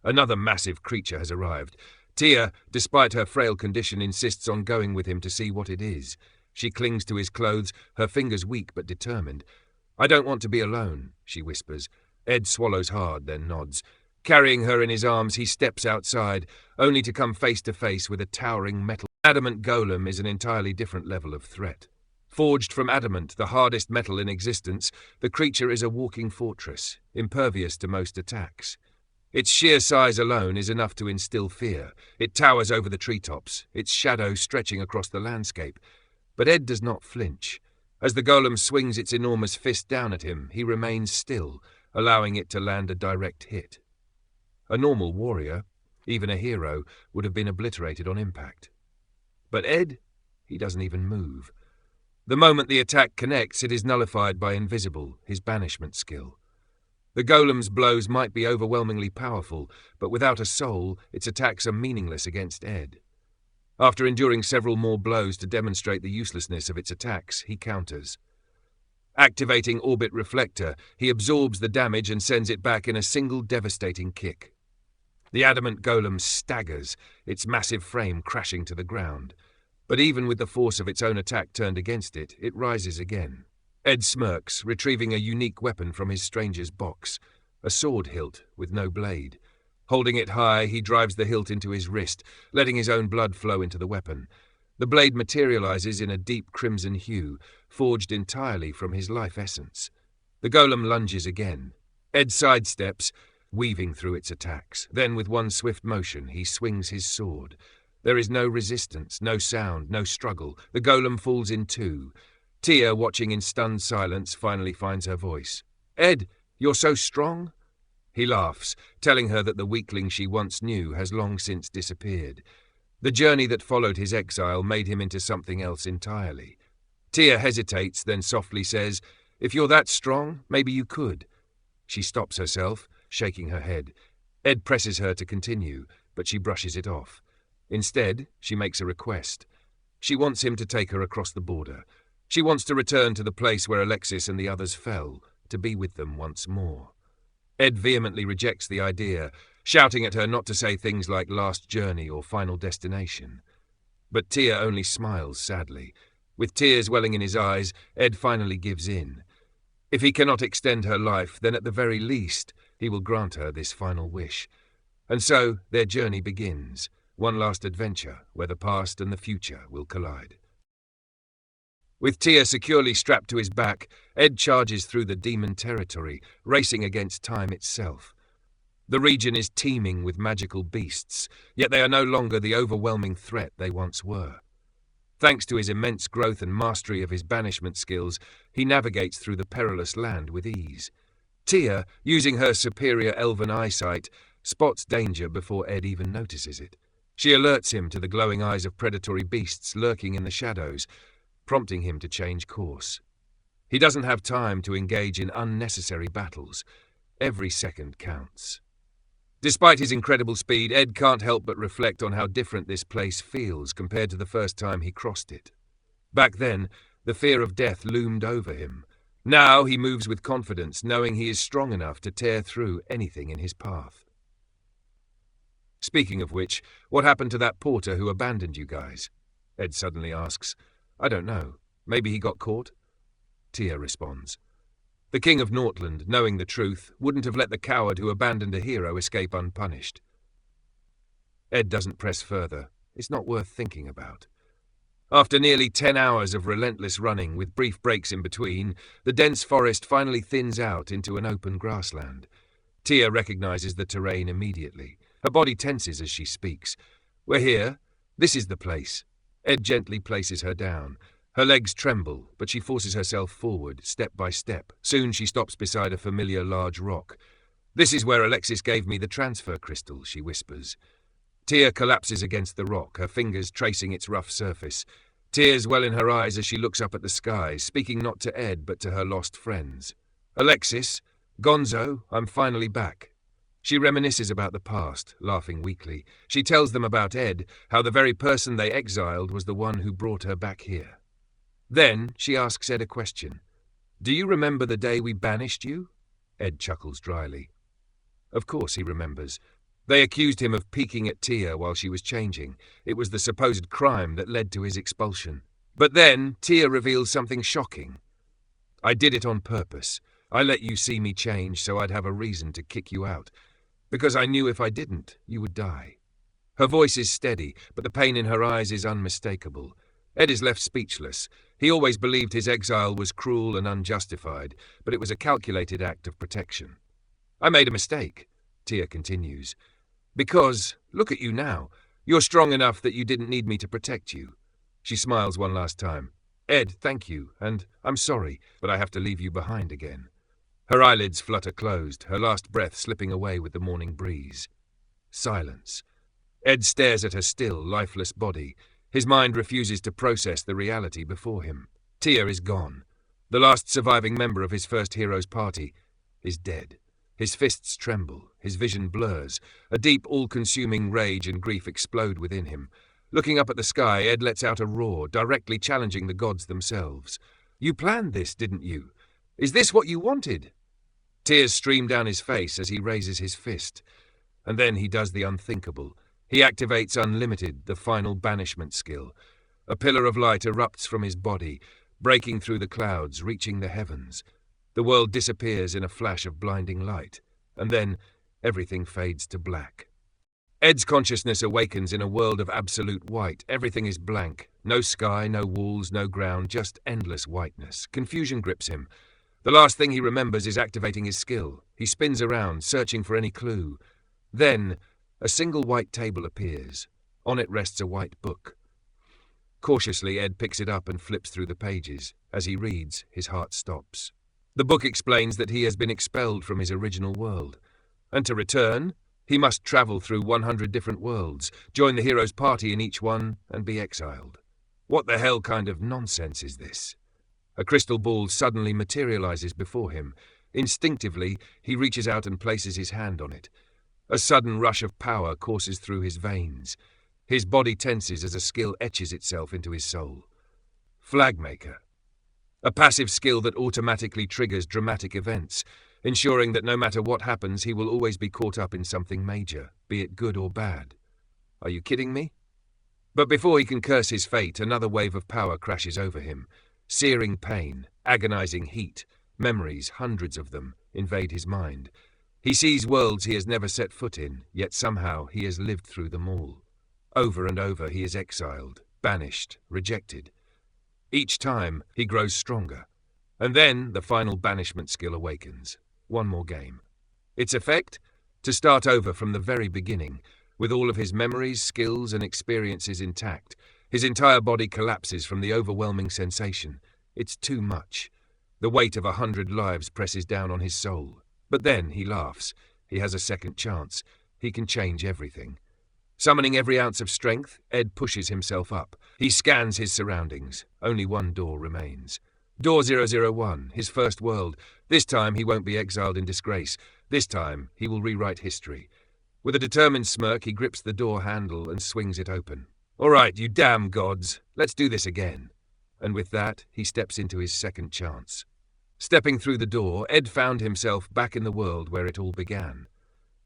Another massive creature has arrived. Tia, despite her frail condition, insists on going with him to see what it is. She clings to his clothes, her fingers weak but determined. "I don't want to be alone," she whispers. Ed swallows hard, then nods. Carrying her in his arms, he steps outside, only to come face to face with a towering metal. Adamant golem is an entirely different level of threat. Forged from adamant, the hardest metal in existence, the creature is a walking fortress, impervious to most attacks. Its sheer size alone is enough to instill fear. It towers over the treetops, its shadow stretching across the landscape. But Ed does not flinch. As the golem swings its enormous fist down at him, he remains still, allowing it to land a direct hit. A normal warrior, even a hero, would have been obliterated on impact. But Ed, he doesn't even move. The moment the attack connects, it is nullified by Invisible, his banishment skill. The golem's blows might be overwhelmingly powerful, but without a soul, its attacks are meaningless against Ed. After enduring several more blows to demonstrate the uselessness of its attacks, he counters. Activating Orbit Reflector, he absorbs the damage and sends it back in a single devastating kick. The adamant golem staggers, its massive frame crashing to the ground. But even with the force of its own attack turned against it, it rises again. Ed smirks, retrieving a unique weapon from his stranger's box, a sword hilt with no blade. Holding it high, he drives the hilt into his wrist, letting his own blood flow into the weapon. The blade materializes in a deep crimson hue, forged entirely from his life essence. The golem lunges again. Ed sidesteps, weaving through its attacks. Then, with one swift motion, he swings his sword. There is no resistance, no sound, no struggle. The golem falls in two. Tia, watching in stunned silence, finally finds her voice. "Ed, you're so strong?" He laughs, telling her that the weakling she once knew has long since disappeared. The journey that followed his exile made him into something else entirely. Tia hesitates, then softly says, "If you're that strong, maybe you could." She stops herself, shaking her head. Ed presses her to continue, but she brushes it off. Instead, she makes a request. She wants him to take her across the border. She wants to return to the place where Alexis and the others fell, to be with them once more. Ed vehemently rejects the idea, shouting at her not to say things like last journey or final destination. But Tia only smiles sadly. With tears welling in his eyes, Ed finally gives in. If he cannot extend her life, then at the very least, he will grant her this final wish. And so their journey begins, one last adventure where the past and the future will collide. With Tia securely strapped to his back, Ed charges through the demon territory, racing against time itself. The region is teeming with magical beasts, yet they are no longer the overwhelming threat they once were. Thanks to his immense growth and mastery of his banishment skills, he navigates through the perilous land with ease. Tia, using her superior elven eyesight, spots danger before Ed even notices it. She alerts him to the glowing eyes of predatory beasts lurking in the shadows, prompting him to change course. He doesn't have time to engage in unnecessary battles. Every second counts. Despite his incredible speed, Ed can't help but reflect on how different this place feels compared to the first time he crossed it. Back then, the fear of death loomed over him. Now he moves with confidence, knowing he is strong enough to tear through anything in his path. Speaking of which, what happened to that porter who abandoned you guys? Ed suddenly asks. I don't know. Maybe he got caught? Tia responds. The king of Nortland, knowing the truth, wouldn't have let the coward who abandoned a hero escape unpunished. Ed doesn't press further. It's not worth thinking about. After nearly 10 hours of relentless running, with brief breaks in between, the dense forest finally thins out into an open grassland. Tia recognizes the terrain immediately. Her body tenses as she speaks. We're here. This is the place. Ed gently places her down. Her legs tremble, but she forces herself forward, step by step. Soon she stops beside a familiar large rock. This is where Alexis gave me the transfer crystal, she whispers. Tia collapses against the rock, her fingers tracing its rough surface. Tears well in her eyes as she looks up at the sky, speaking not to Ed but to her lost friends. Alexis, Gonzo, I'm finally back. She reminisces about the past, laughing weakly. She tells them about Ed, how the very person they exiled was the one who brought her back here. Then she asks Ed a question. Do you remember the day we banished you? Ed chuckles dryly. Of course he remembers. They accused him of peeking at Tia while she was changing. It was the supposed crime that led to his expulsion. But then Tia reveals something shocking. I did it on purpose. I let you see me change so I'd have a reason to kick you out. Because I knew if I didn't, you would die. Her voice is steady, but the pain in her eyes is unmistakable. Ed is left speechless. He always believed his exile was cruel and unjustified, but it was a calculated act of protection. I made a mistake, Tia continues. Because, look at you now. You're strong enough that you didn't need me to protect you. She smiles one last time. Ed, thank you, and I'm sorry, but I have to leave you behind again. Her eyelids flutter closed, her last breath slipping away with the morning breeze. Silence. Ed stares at her still, lifeless body. His mind refuses to process the reality before him. Tia is gone. The last surviving member of his first hero's party is dead. His fists tremble, his vision blurs. A deep, all-consuming rage and grief explode within him. Looking up at the sky, Ed lets out a roar, directly challenging the gods themselves. You planned this, didn't you? Is this what you wanted? Tears stream down his face as he raises his fist. And then he does the unthinkable. He activates Unlimited, the final banishment skill. A pillar of light erupts from his body, breaking through the clouds, reaching the heavens. The world disappears in a flash of blinding light, and then everything fades to black. Ed's consciousness awakens in a world of absolute white. Everything is blank. No sky, no walls, no ground, just endless whiteness. Confusion grips him. The last thing he remembers is activating his skill. He spins around, searching for any clue. Then a single white table appears. On it rests a white book. Cautiously, Ed picks it up and flips through the pages. As he reads, his heart stops. The book explains that he has been expelled from his original world. And to return, he must travel through 100 different worlds, join the hero's party in each one, and be exiled. What the hell kind of nonsense is this? A crystal ball suddenly materializes before him. Instinctively, he reaches out and places his hand on it. A sudden rush of power courses through his veins. His body tenses as a skill etches itself into his soul. Flagmaker. A passive skill that automatically triggers dramatic events, ensuring that no matter what happens, he will always be caught up in something major, be it good or bad. Are you kidding me? But before he can curse his fate, another wave of power crashes over him. Searing pain, agonizing heat, memories, hundreds of them, invade his mind. He sees worlds he has never set foot in, yet somehow he has lived through them all. Over and over he is exiled, banished, rejected. Each time he grows stronger. And then the final banishment skill awakens. One more game. Its effect? To start over from the very beginning, with all of his memories, skills, and experiences intact. His entire body collapses from the overwhelming sensation. It's too much. The weight of 100 lives presses down on his soul. But then he laughs. He has a second chance. He can change everything. Summoning every ounce of strength, Ed pushes himself up. He scans his surroundings. Only one door remains. Door 001, his first world. This time he won't be exiled in disgrace. This time he will rewrite history. With a determined smirk, he grips the door handle and swings it open. "All right, you damn gods. Let's do this again." And with that, he steps into his second chance. Stepping through the door, Ed found himself back in the world where it all began.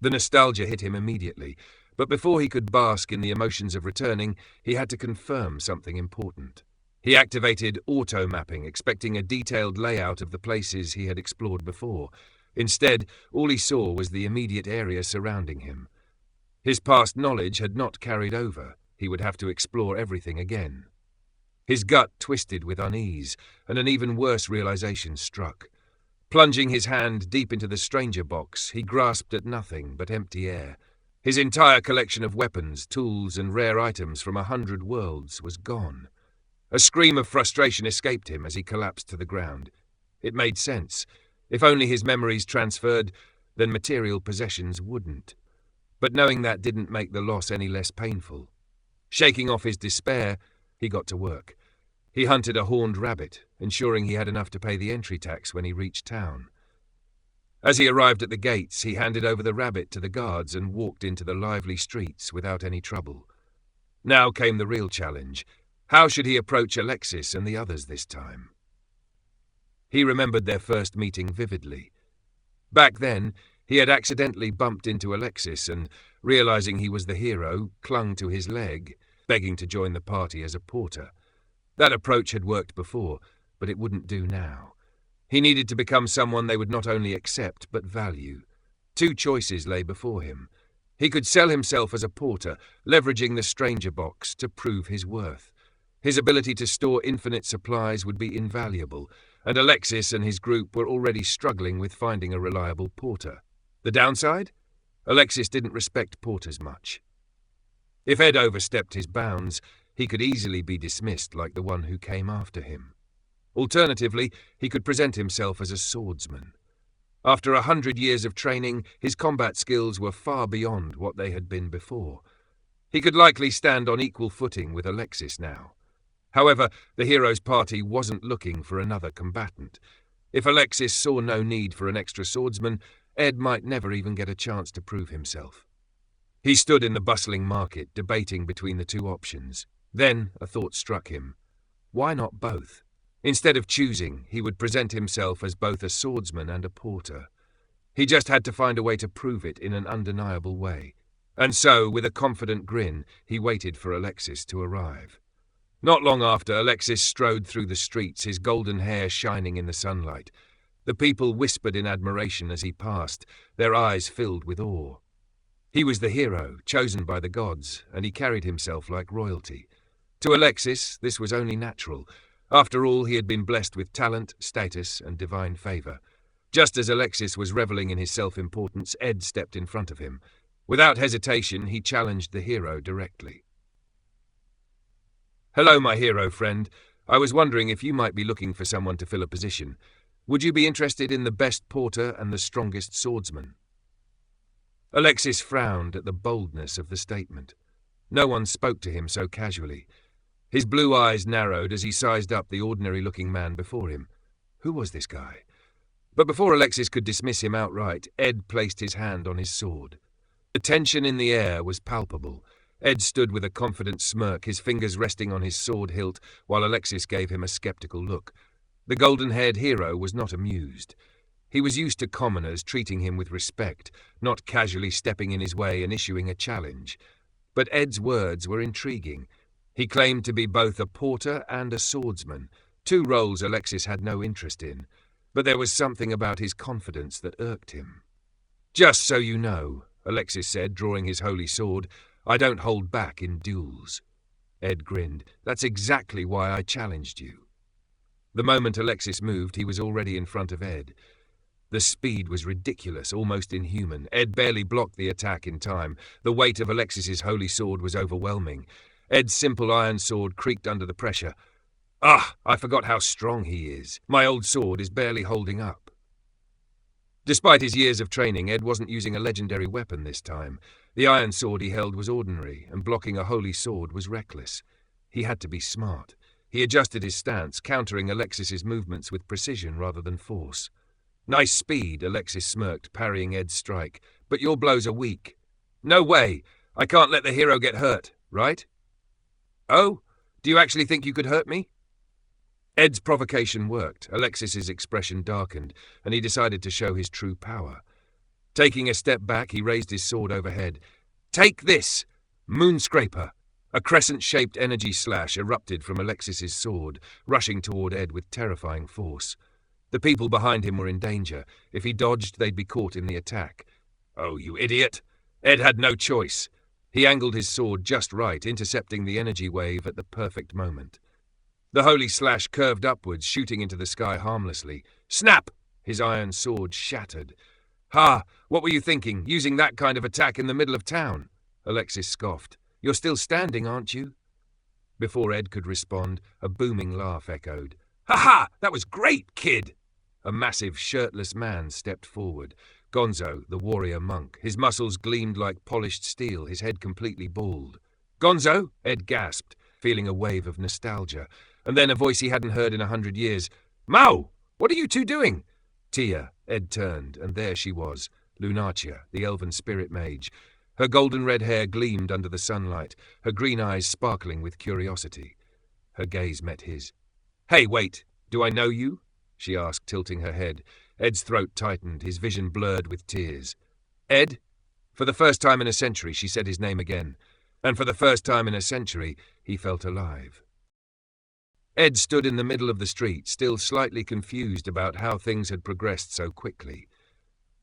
The nostalgia hit him immediately, but before he could bask in the emotions of returning, he had to confirm something important. He activated auto-mapping, expecting a detailed layout of the places he had explored before. Instead, all he saw was the immediate area surrounding him. His past knowledge had not carried over. He would have to explore everything again. His gut twisted with unease, and an even worse realization struck. Plunging his hand deep into the stranger box, he grasped at nothing but empty air. His entire collection of weapons, tools, and rare items from 100 worlds was gone. A scream of frustration escaped him as he collapsed to the ground. It made sense. If only his memories transferred, then material possessions wouldn't. But knowing that didn't make the loss any less painful. Shaking off his despair, he got to work. He hunted a horned rabbit, ensuring he had enough to pay the entry tax when he reached town. As he arrived at the gates, he handed over the rabbit to the guards and walked into the lively streets without any trouble. Now came the real challenge. How should he approach Alexis and the others this time? He remembered their first meeting vividly. Back then, he had accidentally bumped into Alexis and, realizing he was the hero, clung to his leg, begging to join the party as a porter. That approach had worked before, but it wouldn't do now. He needed to become someone they would not only accept but value. 2 choices lay before him. He could sell himself as a porter, leveraging the stranger box to prove his worth. His ability to store infinite supplies would be invaluable, and Alexis and his group were already struggling with finding a reliable porter. The downside? Alexis didn't respect porters much. If Ed overstepped his bounds, he could easily be dismissed like the one who came after him. Alternatively, he could present himself as a swordsman. After 100 years of training, his combat skills were far beyond what they had been before. He could likely stand on equal footing with Alexis now. However, the hero's party wasn't looking for another combatant. If Alexis saw no need for an extra swordsman, Ed might never even get a chance to prove himself. He stood in the bustling market, debating between the 2 options. Then a thought struck him. Why not both? Instead of choosing, he would present himself as both a swordsman and a porter. He just had to find a way to prove it in an undeniable way. And so, with a confident grin, he waited for Alexis to arrive. Not long after, Alexis strode through the streets, his golden hair shining in the sunlight. The people whispered in admiration as he passed, their eyes filled with awe. He was the hero, chosen by the gods, and he carried himself like royalty. To Alexis, this was only natural. After all, he had been blessed with talent, status, and divine favor. Just as Alexis was reveling in his self-importance, Ed stepped in front of him. Without hesitation, he challenged the hero directly. "Hello, my hero friend. I was wondering if you might be looking for someone to fill a position. Would you be interested in the best porter and the strongest swordsman?" Alexis frowned at the boldness of the statement. No one spoke to him so casually. His blue eyes narrowed as he sized up the ordinary-looking man before him. Who was this guy? But before Alexis could dismiss him outright, Ed placed his hand on his sword. The tension in the air was palpable. Ed stood with a confident smirk, his fingers resting on his sword hilt, while Alexis gave him a skeptical look. The golden-haired hero was not amused. He was used to commoners treating him with respect, not casually stepping in his way and issuing a challenge. But Ed's words were intriguing. He claimed to be both a porter and a swordsman, 2 roles Alexis had no interest in, but there was something about his confidence that irked him. "Just so you know," Alexis said, drawing his holy sword, "I don't hold back in duels." Ed grinned. "That's exactly why I challenged you." The moment Alexis moved, he was already in front of Ed. The speed was ridiculous, almost inhuman. Ed barely blocked the attack in time. The weight of Alexis's holy sword was overwhelming. Ed's simple iron sword creaked under the pressure. Ah, I forgot how strong he is. My old sword is barely holding up. Despite his years of training, Ed wasn't using a legendary weapon this time. The iron sword he held was ordinary, and blocking a holy sword was reckless. He had to be smart. He adjusted his stance, countering Alexis's movements with precision rather than force. Nice speed, Alexis smirked, parrying Ed's strike. But your blows are weak. No way! I can't let the hero get hurt, right? Oh? Do you actually think you could hurt me? Ed's provocation worked. Alexis's expression darkened, and he decided to show his true power. Taking a step back, he raised his sword overhead. Take this! Moonscraper! A crescent-shaped energy slash erupted from Alexis's sword, rushing toward Ed with terrifying force. The people behind him were in danger. If he dodged, they'd be caught in the attack. Oh, you idiot! Ed had no choice. He angled his sword just right, intercepting the energy wave at the perfect moment. The holy slash curved upwards, shooting into the sky harmlessly. Snap! His iron sword shattered. Ha! What were you thinking, using that kind of attack in the middle of town? Alexis scoffed. You're still standing, aren't you? Before Ed could respond, a booming laugh echoed. Ha-ha! That was great, kid! A massive, shirtless man stepped forward. Gonzo, the warrior monk. His muscles gleamed like polished steel, his head completely bald. Gonzo? Ed gasped, feeling a wave of nostalgia. And then a voice he hadn't heard in 100 years. Mao! What are you two doing? Tia. Ed turned, and there she was, Lunacia, the elven spirit mage. Her golden red hair gleamed under the sunlight, her green eyes sparkling with curiosity. Her gaze met his. Hey, wait, do I know you? She asked, tilting her head. Ed's throat tightened, his vision blurred with tears. Ed? For the first time in a century, she said his name again. And for the first time in a century, he felt alive. Ed stood in the middle of the street, still slightly confused about how things had progressed so quickly.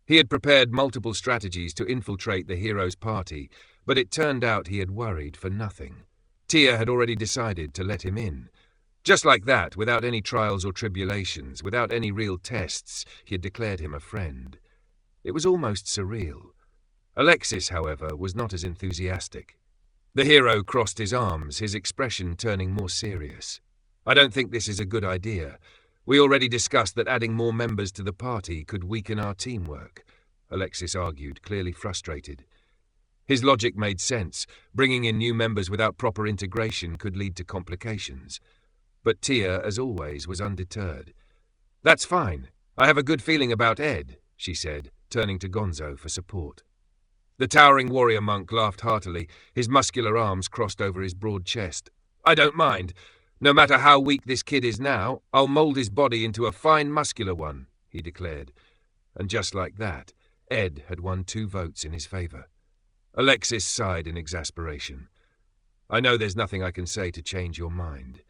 He had prepared multiple strategies to infiltrate the hero's party, but it turned out he had worried for nothing. Tia had already decided to let him in. Just like that, without any trials or tribulations, without any real tests, he had declared him a friend. It was almost surreal. Alexis, however, was not as enthusiastic. The hero crossed his arms, his expression turning more serious. I don't think this is a good idea. We already discussed that adding more members to the party could weaken our teamwork, Alexis argued, clearly frustrated. His logic made sense. Bringing in new members without proper integration could lead to complications. But Tia, as always, was undeterred. That's fine. I have a good feeling about Ed, she said, turning to Gonzo for support. The towering warrior monk laughed heartily, his muscular arms crossed over his broad chest. I don't mind. No matter how weak this kid is now, I'll mold his body into a fine muscular one, he declared. And just like that, Ed had won 2 votes in his favor. Alexis sighed in exasperation. I know there's nothing I can say to change your mind.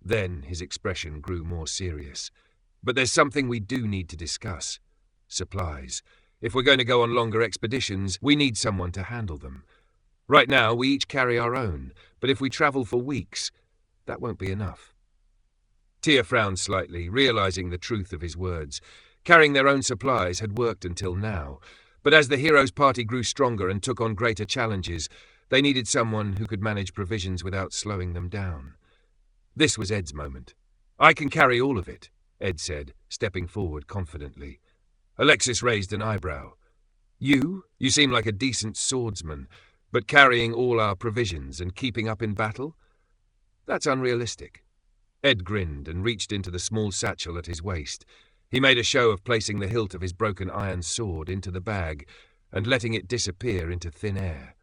Then his expression grew more serious. But there's something we do need to discuss. Supplies. If we're going to go on longer expeditions, we need someone to handle them. Right now, we each carry our own, but if we travel for weeks, that won't be enough. Tia frowned slightly, realizing the truth of his words. Carrying their own supplies had worked until now, but as the hero's party grew stronger and took on greater challenges, they needed someone who could manage provisions without slowing them down. This was Ed's moment. I can carry all of it, Ed said, stepping forward confidently. Alexis raised an eyebrow. You? You seem like a decent swordsman, but carrying all our provisions and keeping up in battle? That's unrealistic. Ed grinned and reached into the small satchel at his waist. He made a show of placing the hilt of his broken iron sword into the bag and letting it disappear into thin air.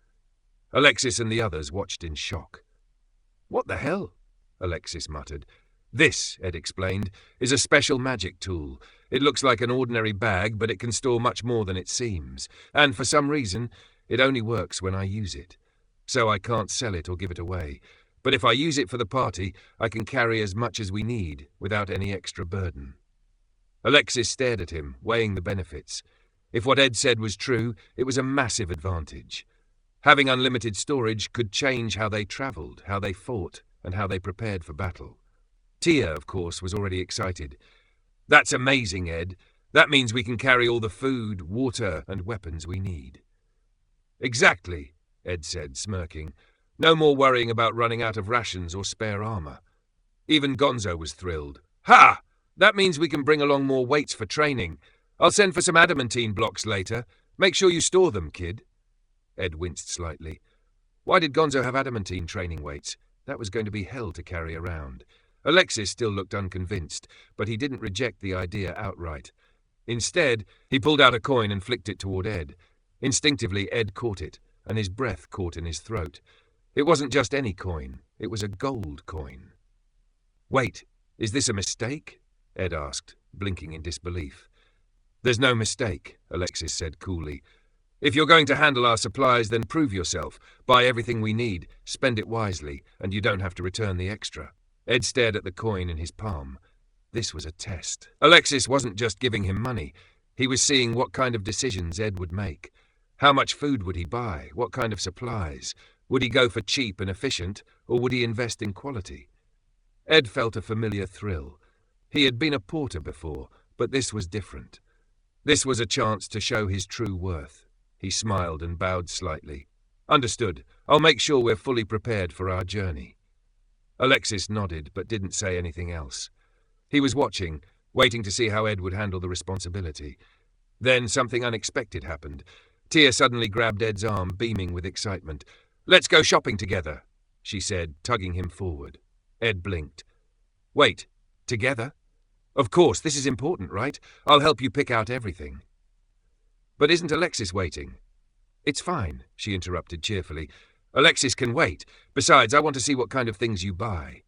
Alexis and the others watched in shock. What the hell? Alexis muttered. This, Ed explained, is a special magic tool. It looks like an ordinary bag, but it can store much more than it seems. And for some reason, it only works when I use it. So I can't sell it or give it away. But if I use it for the party, I can carry as much as we need, without any extra burden. Alexis stared at him, weighing the benefits. If what Ed said was true, it was a massive advantage. Having unlimited storage could change how they travelled, how they fought, and how they prepared for battle. Tia, of course, was already excited. That's amazing, Ed. That means we can carry all the food, water, and weapons we need. Exactly, Ed said, smirking. No more worrying about running out of rations or spare armor. Even Gonzo was thrilled. Ha! That means we can bring along more weights for training. I'll send for some adamantine blocks later. Make sure you store them, kid. Ed winced slightly. Why did Gonzo have adamantine training weights? That was going to be hell to carry around. Alexis still looked unconvinced, but he didn't reject the idea outright. Instead, he pulled out a coin and flicked it toward Ed. Instinctively, Ed caught it, and his breath caught in his throat. It wasn't just any coin. It was a gold coin. Wait, is this a mistake? Ed asked, blinking in disbelief. There's no mistake, Alexis said coolly. If you're going to handle our supplies, then prove yourself. Buy everything we need, spend it wisely, and you don't have to return the extra. Ed stared at the coin in his palm. This was a test. Alexis wasn't just giving him money. He was seeing what kind of decisions Ed would make. How much food would he buy? What kind of supplies? Would he go for cheap and efficient, or would he invest in quality? Ed felt a familiar thrill. He had been a porter before, but this was different. This was a chance to show his true worth. He smiled and bowed slightly. Understood. I'll make sure we're fully prepared for our journey. Alexis nodded, but didn't say anything else. He was watching, waiting to see how Ed would handle the responsibility. Then something unexpected happened. Tia suddenly grabbed Ed's arm, beaming with excitement. "Let's go shopping together," she said, tugging him forward. Ed blinked. "Wait, together? Of course, this is important, right? I'll help you pick out everything." "But isn't Alexis waiting?" "It's fine," she interrupted cheerfully. "Alexis can wait. Besides, I want to see what kind of things you buy."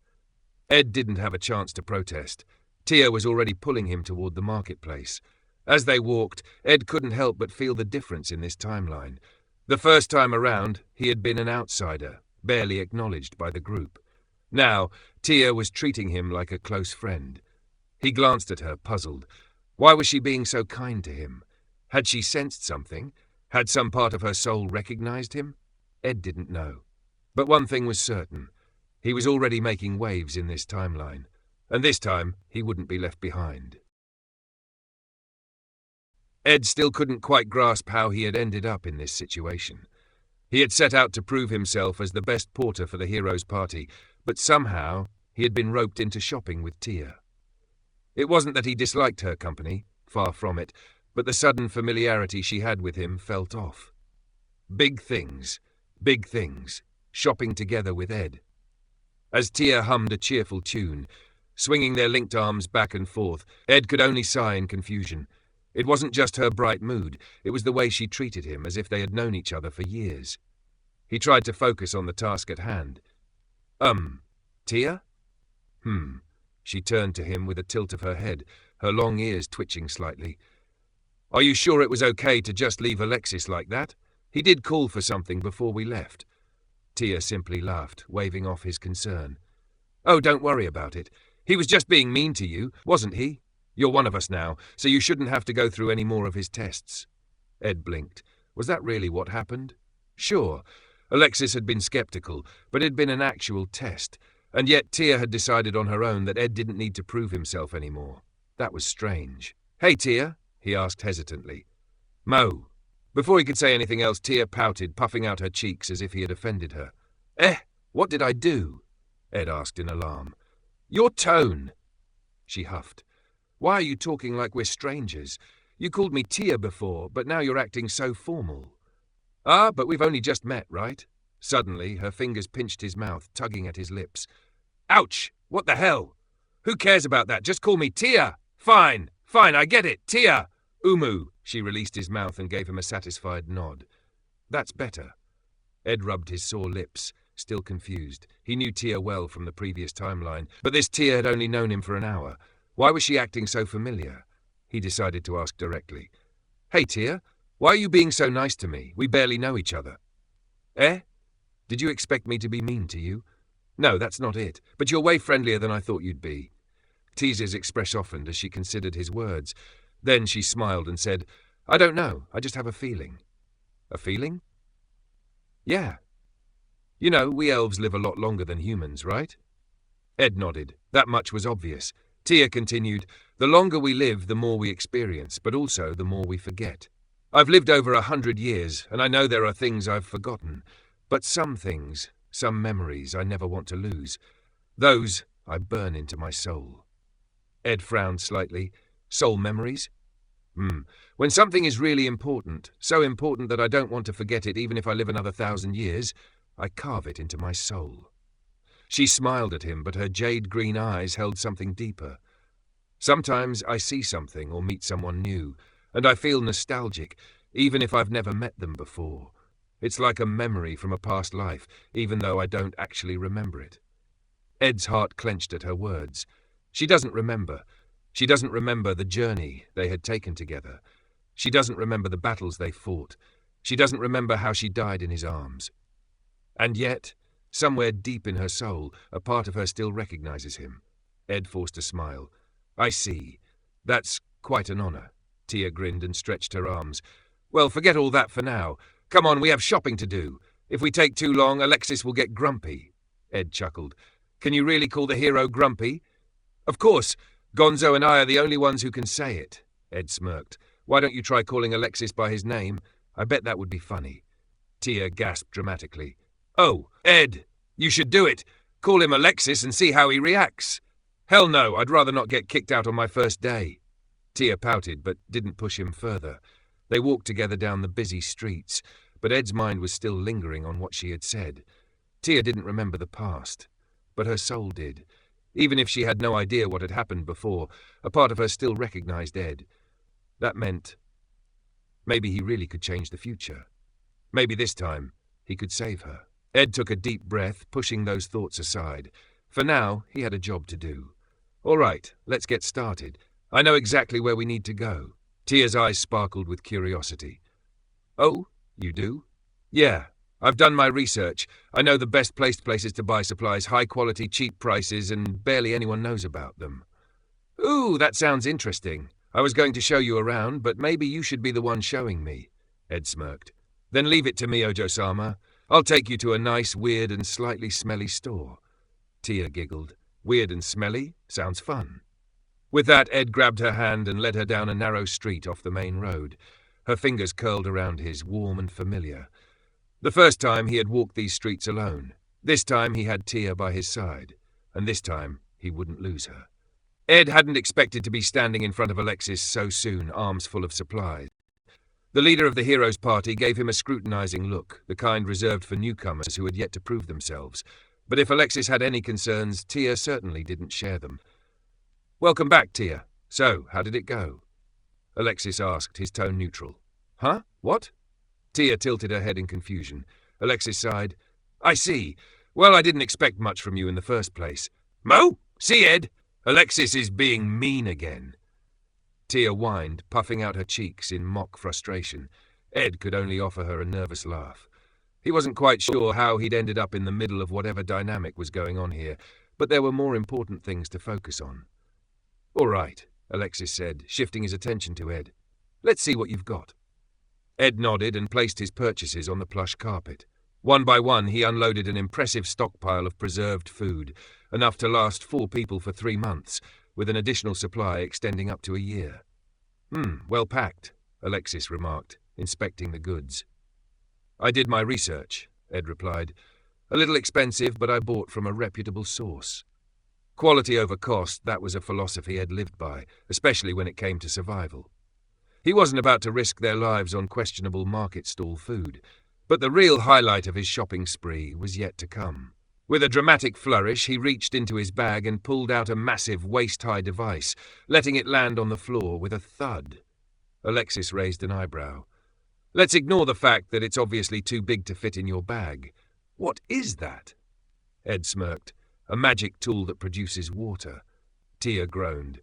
Ed didn't have a chance to protest. Tia was already pulling him toward the marketplace. As they walked, Ed couldn't help but feel the difference in this timeline. The first time around, he had been an outsider, barely acknowledged by the group. Now, Tia was treating him like a close friend. He glanced at her, puzzled. Why was she being so kind to him? Had she sensed something? Had some part of her soul recognized him? Ed didn't know. But one thing was certain. He was already making waves in this timeline. And this time, he wouldn't be left behind. Ed still couldn't quite grasp how he had ended up in this situation. He had set out to prove himself as the best porter for the hero's party, but somehow he had been roped into shopping with Tia. It wasn't that he disliked her company, far from it, but the sudden familiarity she had with him felt off. Big things, shopping together with Ed. As Tia hummed a cheerful tune, swinging their linked arms back and forth, Ed could only sigh in confusion. It wasn't just her bright mood, it was the way she treated him as if they had known each other for years. He tried to focus on the task at hand. Tia? She turned to him with a tilt of her head, her long ears twitching slightly. "Are you sure it was okay to just leave Alexis like that? He did call for something before we left." Tia simply laughed, waving off his concern. "Oh, don't worry about it. He was just being mean to you, wasn't he? You're one of us now, so you shouldn't have to go through any more of his tests." Ed blinked. Was that really what happened? Sure, Alexis had been skeptical, but it had been an actual test, and yet Tia had decided on her own that Ed didn't need to prove himself anymore. That was strange. "Hey, Tia," he asked hesitantly. "Mo." Before he could say anything else, Tia pouted, puffing out her cheeks as if he had offended her. What did I do?" Ed asked in alarm. "Your tone." She huffed. "Why are you talking like we're strangers? You called me Tia before, but now you're acting so formal." "Ah, but we've only just met, right?" Suddenly, her fingers pinched his mouth, tugging at his lips. "Ouch! What the hell? Who cares about that? Just call me Tia! Fine, I get it, Tia! Umu." She released his mouth and gave him a satisfied nod. "That's better." Ed rubbed his sore lips, still confused. He knew Tia well from the previous timeline, but this Tia had only known him for an hour. Why was she acting so familiar? He decided to ask directly. "Hey, Tia, why are you being so nice to me? We barely know each other." Did you expect me to be mean to you?" "No, that's not it, but you're way friendlier than I thought you'd be." Tia's expression softened as she considered his words. Then she smiled and said, "I don't know, I just have a feeling." "A feeling?" "Yeah. You know, we elves live a lot longer than humans, right?" Ed nodded. That much was obvious. Tia continued, "The longer we live, the more we experience, but also the more we forget. I've lived over 100 years, and I know there are things I've forgotten. But some things, some memories I never want to lose. Those I burn into my soul." Ed frowned slightly. "Soul memories?" When something is really important, so important that I don't want to forget it even if I live another 1,000 years, I carve it into my soul." She smiled at him, but her jade green eyes held something deeper. "Sometimes I see something or meet someone new, and I feel nostalgic, even if I've never met them before. It's like a memory from a past life, even though I don't actually remember it." Ed's heart clenched at her words. She doesn't remember. She doesn't remember the journey they had taken together. She doesn't remember the battles they fought. She doesn't remember how she died in his arms. And yet, somewhere deep in her soul, a part of her still recognizes him. Ed forced a smile. "I see. That's quite an honor." Tia grinned and stretched her arms. "Well, forget all that for now. Come on, we have shopping to do. If we take too long, Alexis will get grumpy." Ed chuckled. "Can you really call the hero grumpy?" "Of course. Gonzo and I are the only ones who can say it." Ed smirked. "Why don't you try calling Alexis by his name? I bet that would be funny." Tia gasped dramatically. "Oh, Ed, you should do it. Call him Alexis and see how he reacts." "Hell no, I'd rather not get kicked out on my first day." Tia pouted, but didn't push him further. They walked together down the busy streets, but Ed's mind was still lingering on what she had said. Tia didn't remember the past, but her soul did. Even if she had no idea what had happened before, a part of her still recognized Ed. That meant maybe he really could change the future. Maybe this time he could save her. Ed took a deep breath, pushing those thoughts aside. For now, he had a job to do. "All right, let's get started. I know exactly where we need to go." Tia's eyes sparkled with curiosity. "Oh, you do?" "Yeah. I've done my research. I know the best placed places to buy supplies, high quality, cheap prices, and barely anyone knows about them." "Ooh, that sounds interesting. I was going to show you around, but maybe you should be the one showing me." Ed smirked. "Then leave it to me, Ojo-sama. I'll take you to a nice, weird, and slightly smelly store." Tia giggled. "Weird and smelly? Sounds fun." With that, Ed grabbed her hand and led her down a narrow street off the main road. Her fingers curled around his, warm and familiar. The first time he had walked these streets alone. This time he had Tia by his side. And this time he wouldn't lose her. Ed hadn't expected to be standing in front of Alexis so soon, arms full of supplies. The leader of the heroes' party gave him a scrutinizing look, the kind reserved for newcomers who had yet to prove themselves. But if Alexis had any concerns, Tia certainly didn't share them. "Welcome back, Tia. So, how did it go?" Alexis asked, his tone neutral. "Huh? What?" Tia tilted her head in confusion. Alexis sighed. "I see. Well, I didn't expect much from you in the first place." "Mo? See, Ed? Alexis is being mean again." Tia whined, puffing out her cheeks in mock frustration. Ed could only offer her a nervous laugh. He wasn't quite sure how he'd ended up in the middle of whatever dynamic was going on here, but there were more important things to focus on. "All right," Alexis said, shifting his attention to Ed. "Let's see what you've got." Ed nodded and placed his purchases on the plush carpet. One by one, he unloaded an impressive stockpile of preserved food, enough to last 4 people for 3 months, with an additional supply extending up to a year. Well packed," Alexis remarked, inspecting the goods. "I did my research," Ed replied. "A little expensive, but I bought from a reputable source." Quality over cost, that was a philosophy Ed lived by, especially when it came to survival. He wasn't about to risk their lives on questionable market stall food, but the real highlight of his shopping spree was yet to come. With a dramatic flourish, he reached into his bag and pulled out a massive waist-high device, letting it land on the floor with a thud. Alexis raised an eyebrow. "Let's ignore the fact that it's obviously too big to fit in your bag. What is that?" Ed smirked. "A magic tool that produces water." Tia groaned.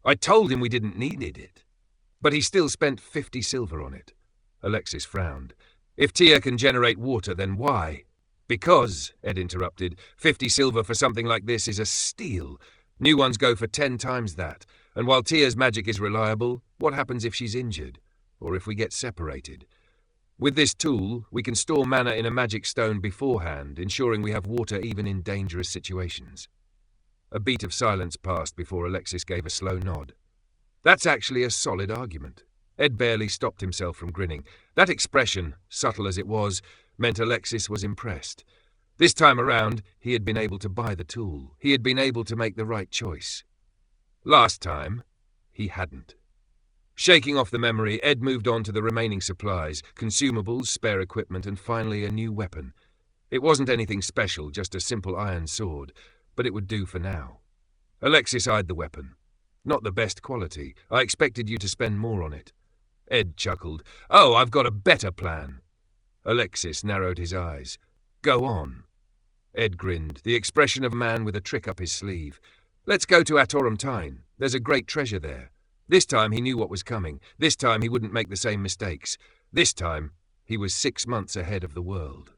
"I told him we didn't need it." "But he still spent 50 silver on it." Alexis frowned. "If Tia can generate water, then why?" "Because," Ed interrupted, 50 silver for something like this is a steal. New ones go for 10 times that. And while Tia's magic is reliable, what happens if she's injured? Or if we get separated? With this tool, we can store mana in a magic stone beforehand, ensuring we have water even in dangerous situations. A beat of silence passed before Alexis gave a slow nod. "That's actually a solid argument." Ed barely stopped himself from grinning. That expression, subtle as it was, meant Alexis was impressed. This time around, he had been able to buy the tool. He had been able to make the right choice. Last time, he hadn't. Shaking off the memory, Ed moved on to the remaining supplies, consumables, spare equipment, and finally a new weapon. It wasn't anything special, just a simple iron sword, but it would do for now. Alexis eyed the weapon. Not the best quality. I expected you to spend more on it. Ed chuckled. Oh, I've got a better plan. Alexis narrowed his eyes. Go on. Ed grinned, the expression of a man with a trick up his sleeve. Let's go to Atorumtine. There's a great treasure there. This time he knew what was coming. This time he wouldn't make the same mistakes. This time he was 6 months ahead of the world.